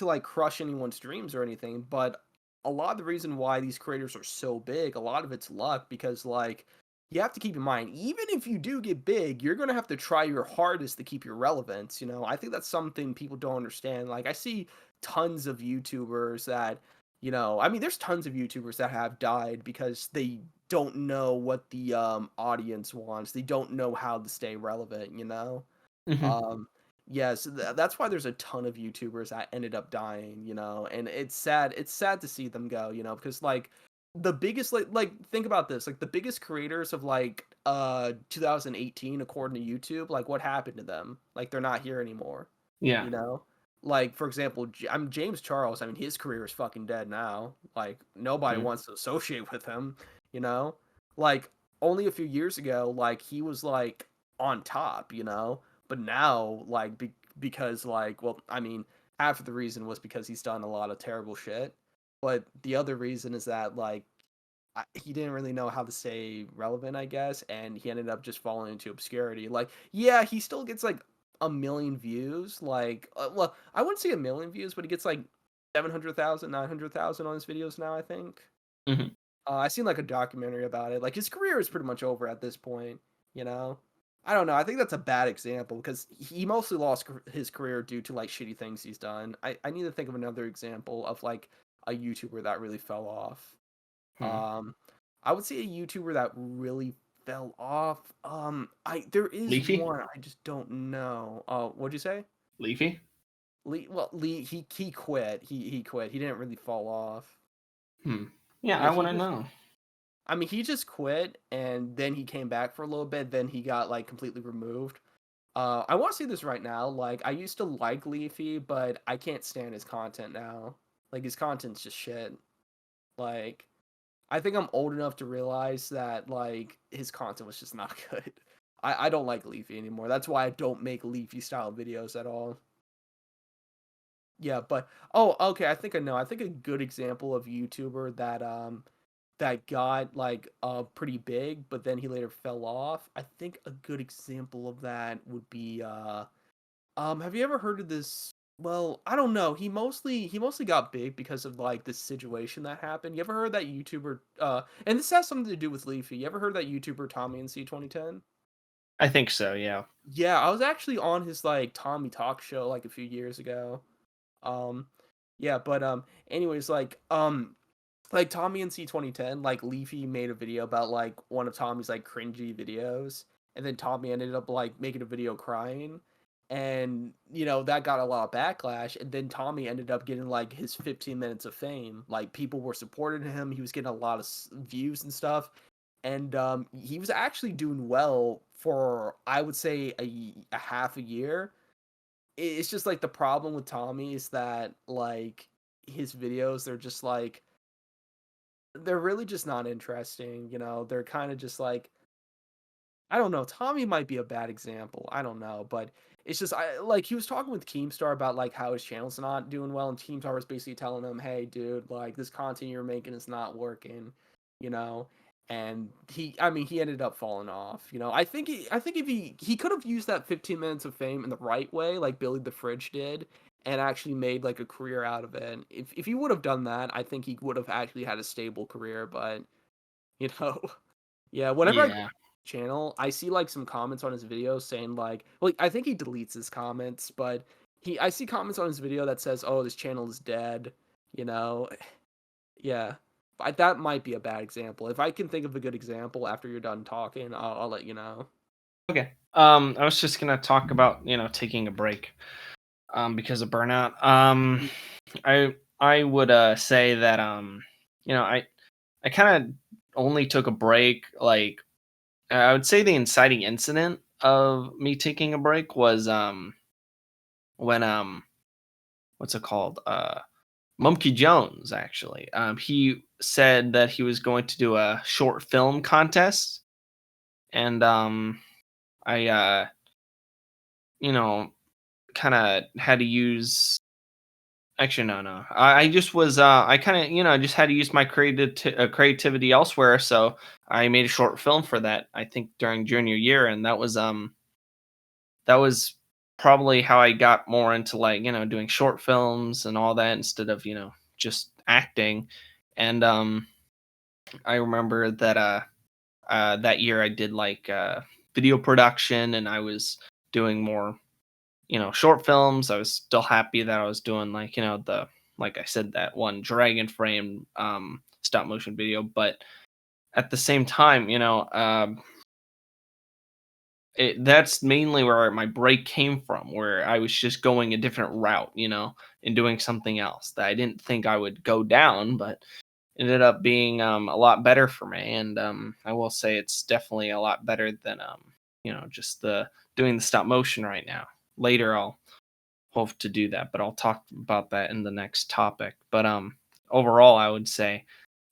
like crush anyone's dreams or anything, but a lot of the reason why these creators are so big, a lot of it's luck because like you have to keep in mind, even if you do get big, you're going to have to try your hardest to keep your relevance, you know. I think that's something people don't understand. Like I see tons of YouTubers that, you know, I mean there's tons of YouTubers that have died because they don't know what the audience wants. They don't know how to stay relevant, you know. Hmm. Um, yes, that's why there's a ton of YouTubers that ended up dying, you know, and it's sad. It's sad to see them go, you know, because like the biggest like think about this, like the biggest creators of like 2018 according to YouTube, like what happened to them? Like they're not here anymore, Yeah. you know. Like for example, I'm James Charles. I mean, his career is fucking dead now. Like nobody Mm. wants to associate with him, you know. Like only a few years ago, like he was like on top, you know, but now like because like well I mean half of the reason was because he's done a lot of terrible shit, but the other reason is that like he didn't really know how to stay relevant, I guess, and he ended up just falling into obscurity. Like yeah, he still gets like a million views, like well I wouldn't say a million views, but he gets like 700,000, 900,000 on his videos now, I think. Hmm. I seen like a documentary about it. Like his career is pretty much over at this point, you know. I don't know. I think that's a bad example because he mostly lost his career due to like shitty things he's done. I need to think of another example of like a YouTuber that really fell off. Hmm. Um, I would say a YouTuber that really fell off. I there is Leafy? one I just don't know. What'd you say? Leafy? Lee he quit. He quit. He didn't really fall off. Hmm. Yeah, Yeah, I he want to just know. I mean, he just quit and then he came back for a little bit, then he got like completely removed. I want to see this right now. Like, I used to like Leafy, but I can't stand his content now. Like, his content's just shit. Like, I think I'm old enough to realize that like his content was just not good. I don't like Leafy anymore. That's why I don't make Leafy style videos at all. Yeah, but oh, okay. I think I know. I think a good example of YouTuber that got like pretty big, but then he later fell off. I think a good example of that would be have you ever heard of this? Well, I don't know. He mostly got big because of like this situation that happened. You ever heard that YouTuber and this has something to do with Leafy. You ever heard that YouTuber Tommy and C 2010? I think so, yeah. Yeah, I was actually on his like Tommy Talk show like a few years ago. Um yeah, but anyways like Tommy and C 2010, like Leafy made a video about like one of Tommy's like cringy videos, and then Tommy ended up like making a video crying, and you know that got a lot of backlash, and then Tommy ended up getting like his 15 minutes of fame. Like people were supporting him, he was getting a lot of views and stuff, and he was actually doing well for I would say a half a year, it's just like the problem with Tommy is that like his videos, they're just like they're really just not interesting. They're kind of just like I don't know. Tommy might be a bad example. I don't know, but it's just I like he was talking with Keemstar about like how his channel's not doing well, and Keemstar was basically telling him, "Hey, dude, like this content you're making is not working," you know. And I mean, he ended up falling off. I think if he could have used that 15 minutes of fame in the right way, like Billy the Fridge did, and actually made like a career out of it. If he would have done that, I think he would have actually had a stable career. But you know, yeah, whenever I go to Yeah. his channel, I see like some comments on his videos saying like, well, I think he deletes his comments, but I see comments on his video that says, "Oh, this channel is dead," you know. Yeah. That might be a bad example. If I can think of a good example after you're done talking, I'll let you know. Okay. I was just gonna talk about taking a break because of burnout. I would say that I kind of only took a break. Like I would say the inciting incident of me taking a break was when what's it called Mumkey Jones actually. He said that he was going to do a short film contest, and I you know kind of had to use. Actually, no. I just was. I kind of, just had to use my creativity elsewhere. So I made a short film for that. I think during junior year, and that was probably how I got more into like doing short films and all that instead of just acting. And I remember that that year I did like video production, and I was doing more short films. I was still happy that I was doing like, the like I said, that one dragon frame stop motion video, but at the same time, that's mainly where my break came from, where I was just going a different route, and doing something else that I didn't think I would go down, but ended up being a lot better for me. And I will say it's definitely a lot better than just the doing the stop motion right now. Later I'll hope to do that, but I'll talk about that in the next topic. But overall I would say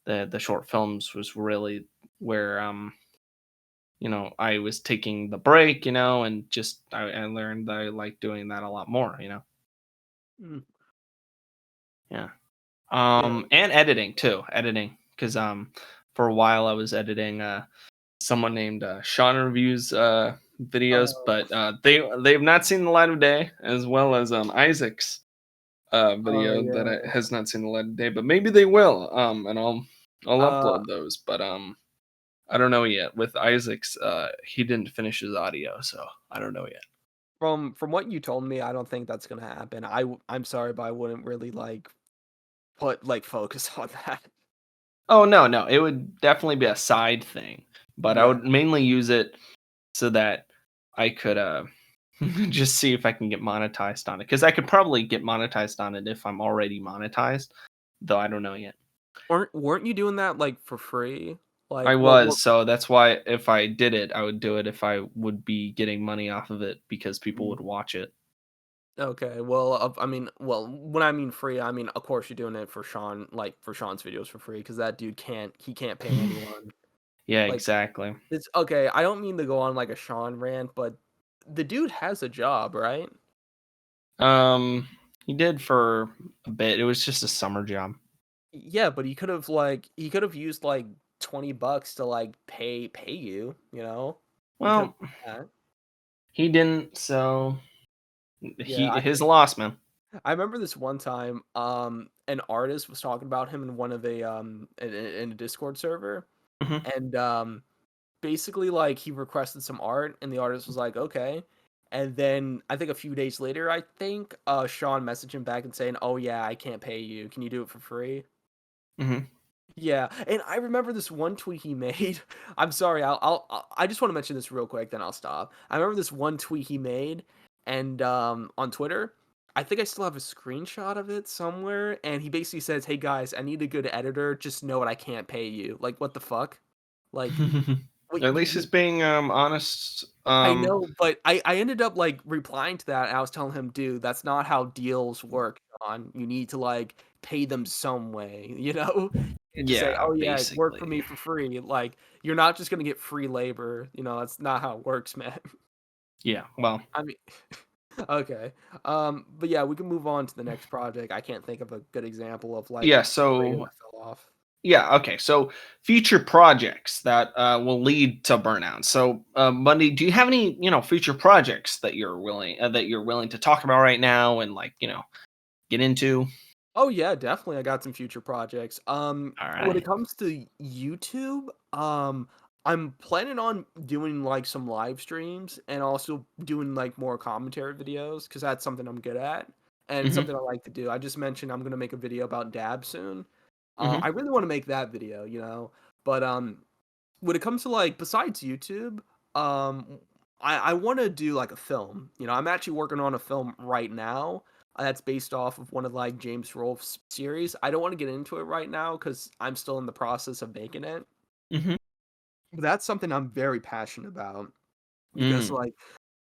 the short films was really where I was taking the break, and just I learned that I like doing that a lot more. Mm, Yeah. yeah. And editing too. Editing. Because for a while I was editing someone named Sean Reviews videos, Oh, but they've not seen the light of day, as well as Isaac's oh video that yeah. has not seen the light of day, but maybe they will. And I'll Uh, upload those, but I don't know yet. With Isaac's, he didn't finish his audio, so I don't know yet. from what you told me, I don't think that's gonna happen. I'm sorry, but I wouldn't really like put like focus on that. Oh no, it would definitely be a side thing, but I Yeah. would mainly use it so that I could just see if I can get monetized on it, because I could probably get monetized on it if I'm already monetized, though I don't know yet. Weren't you doing that like for free? I Like what was, so that's why if I did it, I would do it if I would be getting money off of it because people mm, would watch it. okay. Well, I mean, well, when I mean free, I mean of course you're doing it for Sean, like for Sean's videos for free because that dude can't pay anyone. Yeah, Like exactly. it's okay. I don't mean to go on like a Sean rant, but the dude has a job, right? Um, he did for a bit. It was just a summer job. Yeah, but he could have used like $20 to like pay you, you know? He could have Well, done that. he didn't, so Yeah, his loss, man. I remember this one time, an artist was talking about him in one of in a Discord server, Mhm. and basically like he requested some art, and the artist was like, okay, and then I think a few days later, I think Sean messaged him back and saying, oh yeah, I can't pay you. Can you do it for free? Mhm. Yeah, and I remember this one tweet he made. I'm sorry, I just want to mention this real quick, then I'll stop. I remember this one tweet he made, and on Twitter, I think I still have a screenshot of it somewhere. And he basically says, "Hey guys, I need a good editor. Just know what I can't pay you." Like, what the fuck? Like, what At least he's being honest I know, but I ended up, like, replying to that, and I was telling him, "Dude, that's not how deals work, John. You need to, like, pay them some way, you know? You can't just say, Yeah, 'Oh, yeah, work for basically. me for free.' Like, you're not just gonna get free labor, you know, that's not how it works, man." Yeah, well, I mean okay, but yeah, we can move on to the next project. I can't think of a good example of, like, yeah, where I so fell off. yeah, okay. So future projects that will lead to burnout. So, Bundy, do you have any, future projects that you're willing to talk about right now and like, get into? Oh yeah, definitely. I got some future projects. All When it right. comes to YouTube, I'm planning on doing like some live streams and also doing like more commentary videos because that's something I'm good at and it's Mm-hmm. something I like to do. I just mentioned I'm gonna make a video about dab soon. Mm-hmm. I really want to make that video, you know. But when it comes to like besides YouTube, um, I want to do like a film. You know, I'm actually working on a film right now that's based off of one of like James Rolfe's series. I don't want to get into it right now because I'm still in the process of making it. Mm-hmm. But that's something I'm very passionate about because Mm. like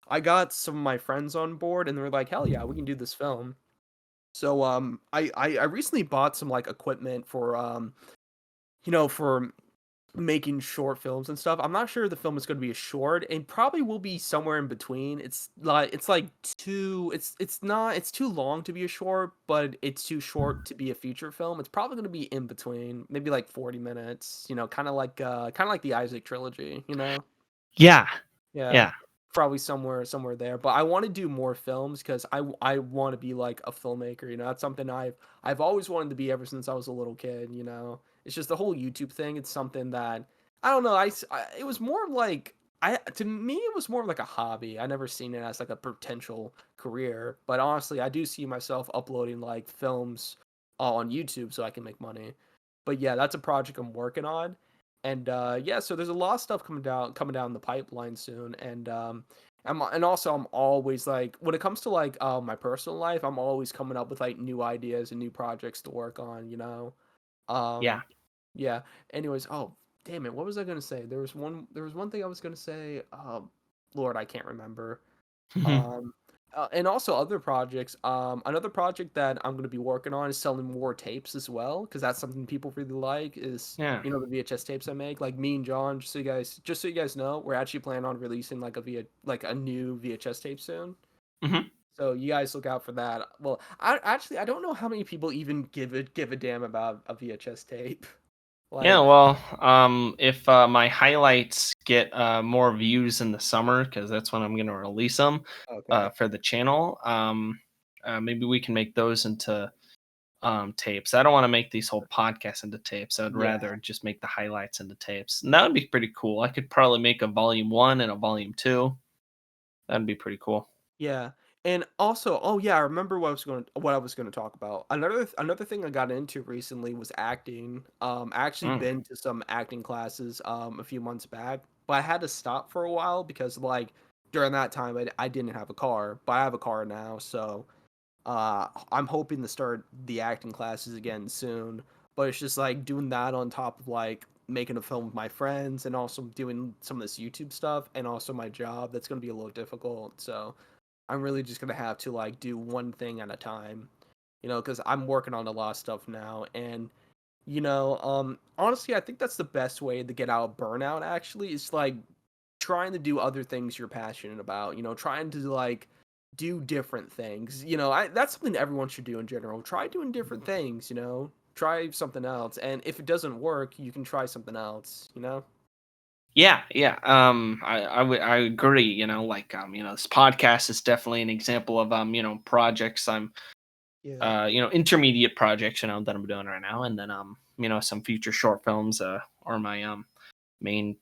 I got some of my friends on board and they're like, hell yeah, we can do this film. So I recently bought some like equipment for for making short films and stuff. I'm not sure the film is going to be a short and probably will be somewhere in between. It's like too it's not it's too long to be a short, but it's too short to be a feature film. It's probably going to be in between, maybe like 40 minutes, you know, kind of like the Isaac trilogy, you know. Yeah. Yeah, Yeah. probably somewhere there. But I want to do more films because I want to be like a filmmaker. You know, that's something I've always wanted to be ever since I was a little kid. You know, it's just the whole YouTube thing. It's something that I don't know. It was more of like to me it was more of like a hobby. I never seen it as like a potential career. But honestly, I do see myself uploading like films on YouTube so I can make money. But yeah, that's a project I'm working on. And yeah, so there's a lot of stuff coming down the pipeline soon, and also I'm always like when it comes to like my personal life, I'm always coming up with like new ideas and new projects to work on, you know. Yeah. Um, yeah. Anyways, oh damn it, what was I gonna say? There was one thing I was gonna say. Lord, I can't remember. Um, and also other projects. Another project that I'm going to be working on is selling more tapes as well, because that's something people really like. Is Yeah. you know the VHS tapes I make, like me and John. Just so you guys know, we're actually planning on releasing like a new VHS tape soon. Mm-hmm. So you guys look out for that. Well, I don't know how many people even give a damn about a VHS tape. Yeah, Like, well, if my highlights get more views in the summer, because that's when I'm going to release them okay, for the channel, maybe we can make those into tapes. I don't want to make these whole podcasts into tapes. I'd yeah. rather just make the highlights into tapes. And that would be pretty cool. I could probably make a volume one and a volume two. That'd be pretty cool. Yeah. And also, oh yeah, I remember what I was going to talk about. Another thing I got into recently was acting. I actually Mm, been to some acting classes a few months back, but I had to stop for a while because like during that time I didn't have a car, but I have a car now, so I'm hoping to start the acting classes again soon. But it's just like doing that on top of like making a film with my friends and also doing some of this YouTube stuff and also my job. That's going to be a little difficult. So I'm really just gonna have to like do one thing at a time, you know, because I'm working on a lot of stuff now, and honestly, I think that's the best way to get out of burnout. Actually, is like trying to do other things you're passionate about. You know, trying to like do different things. You know, that's something everyone should do in general. Try doing different things. You know, try something else, and if it doesn't work, you can try something else. You know. yeah, yeah. I agree. Like this podcast is definitely an example of projects I'm Yeah. intermediate projects that I'm doing right now, and then some future short films are my main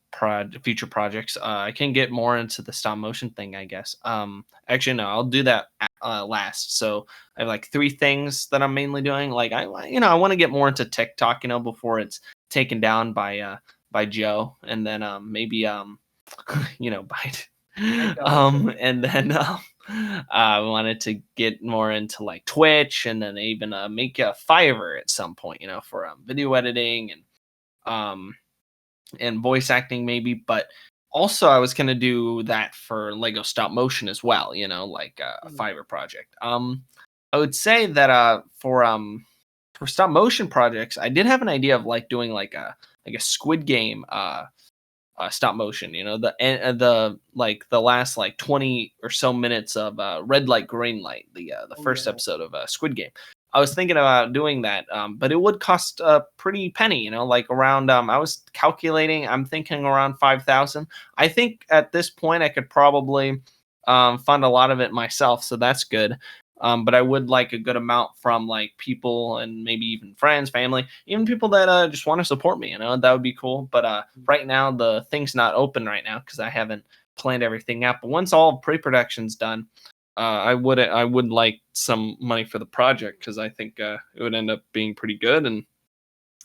future projects. I can get more into the stop motion thing, I guess. Actually, no, I'll do that last. So I have like three things that I'm mainly doing. Like I want to get more into TikTok, before it's taken down by Joe, and then maybe Biden. I gotcha. And then I wanted to get more into like Twitch, and then even make a Fiverr at some point, for video editing um and voice acting maybe. But also I was gonna do that for Lego stop motion as well, like a Mhm. Fiverr project. I would say that for stop motion projects, I did have an idea of like doing like a Squid Game stop motion. The like the last like 20 or so minutes of red light green light, the Oh first yeah. episode of Squid Game. I was thinking about doing that, but it would cost a pretty penny. Like around. I was calculating. I'm thinking around 5,000. I think at this point I could probably fund a lot of it myself, so that's good. But I would like a good amount from like people and maybe even friends, family, even people that just want to support me. That would be cool. But right now the thing's not open right now because I haven't planned everything out. But once all pre-production's done, I would like some money for the project because I think it would end up being pretty good, and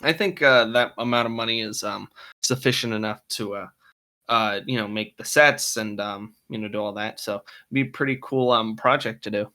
I think that amount of money is sufficient enough to make the sets and do all that. So it'd be a pretty cool project to do.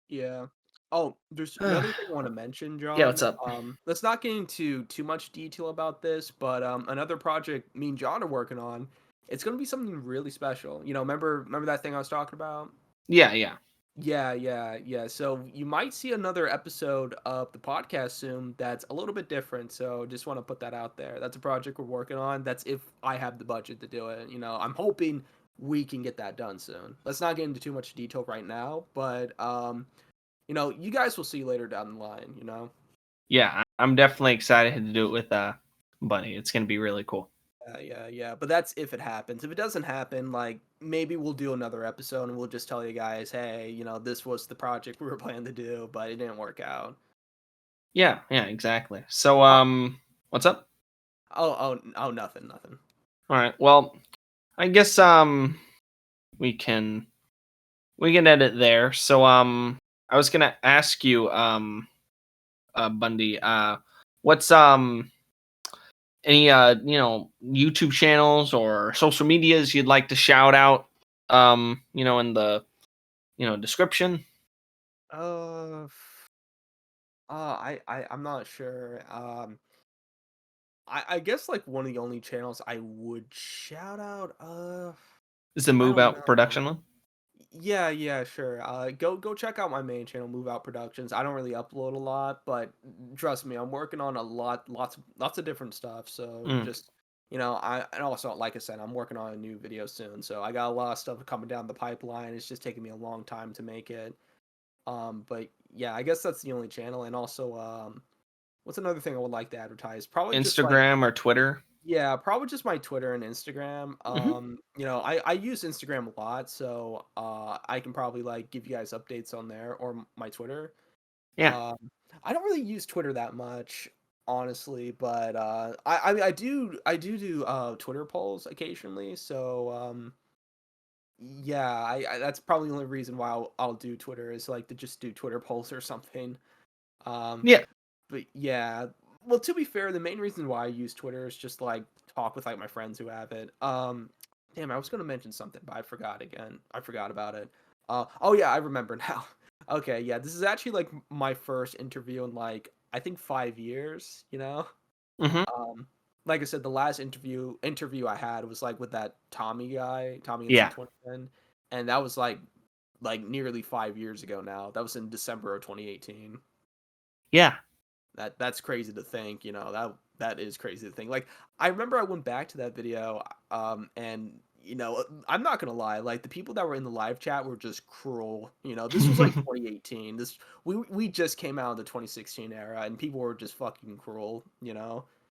Yeah. Oh, there's another thing I want to mention, Yeah, what's John. up? Let's not get into too much detail about this, but another project me and John are working on. It's gonna be something really special. Remember that thing I was talking about? Yeah, yeah. Yeah. So you might see another episode of the podcast soon that's a little bit different. So just want to put that out there. That's a project we're working on. That's if I have the budget to do it. I'm hoping we can get that done soon. Let's not get into too much detail right now, but you guys will see later down the line. Yeah, I'm definitely excited to do it with Bunny. It's gonna be really cool. Yeah. But that's if it happens. If it doesn't happen, like maybe we'll do another episode and we'll just tell you guys, hey, this was the project we were planning to do, but it didn't work out. Yeah, yeah, exactly. So what's up? Oh, nothing. All right. Well, I guess we can we can edit there. So I was gonna ask you Bundy, what's any YouTube channels or social medias you'd like to shout out in the description? Uh, I'm not sure. I guess like one of the only channels I would shout out. Is the I Move don't Out know. production one? Yeah, sure. Go check out my main channel, Move Out Productions. I don't really upload a lot, but trust me, I'm working on a lots of different stuff. So Mm. just I and also like I said, I'm working on a new video soon. So I got a lot of stuff coming down the pipeline. It's just taking me a long time to make it. But yeah, I guess that's the only channel. And also, what's another thing I would like to advertise? Probably just like Instagram or Twitter? yeah, probably just my Twitter and Instagram. Hmm. I use Instagram a lot, so I can probably like give you guys updates on there or my Twitter. Yeah. Um, I don't really use Twitter that much, honestly, but I mean I do Twitter polls occasionally. So yeah, I that's probably the only reason why I'll do Twitter is like to just do Twitter polls or something. Um, Yeah. but yeah, well, to be fair, the main reason why I use Twitter is just like talk with like my friends who have it. Damn, I was gonna mention something, but I forgot again. I forgot about it. Oh yeah, I remember now. Okay, yeah, this is actually like my first interview in like I think 5 years. Hmm. Um, like I said, the last interview I had was like with that Tommy guy, Tommy in Yeah. 2010, and that was like nearly 5 years ago now. That was in December of 2018. Yeah. That's crazy to think, that is crazy to think. Like I remember I went back to that video, and I'm not gonna lie, like the people that were in the live chat were just cruel. This was like 2018. We just came out of the 2016 era, and people were just fucking cruel.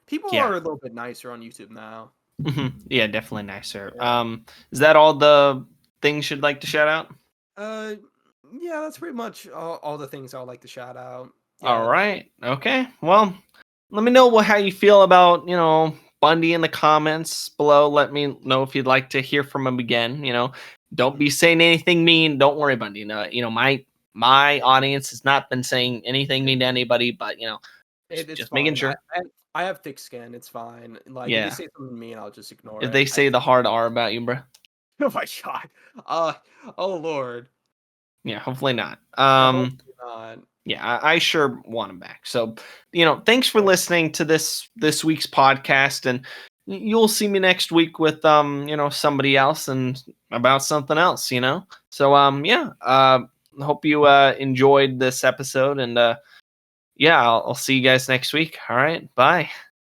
People Yeah. are a little bit nicer on YouTube now. Yeah, definitely nicer. Yeah. Is that all the things you'd like to shout out? Uh, yeah, that's pretty much all the things I would like to shout out. All Yeah. right. Okay. Well, let me know how you feel about, Bundy in the comments below. Let me know if you'd like to hear from him again. Don't be saying anything mean. Don't worry, Bundy. My audience has not been saying anything mean to anybody, but It's just making fine. sure. I have thick skin. It's fine. Like if they Yeah. say something mean, I'll just ignore If it. they say the hard R about you, bro. Oh my god. Uh oh Lord. Yeah, hopefully not. Hopefully not. Yeah, I sure want him back. So, thanks for Yeah. listening to this week's podcast, and you'll see me next week with somebody else and about something else. So yeah. Hope you enjoyed this episode, and yeah, I'll see you guys next week. All right, bye.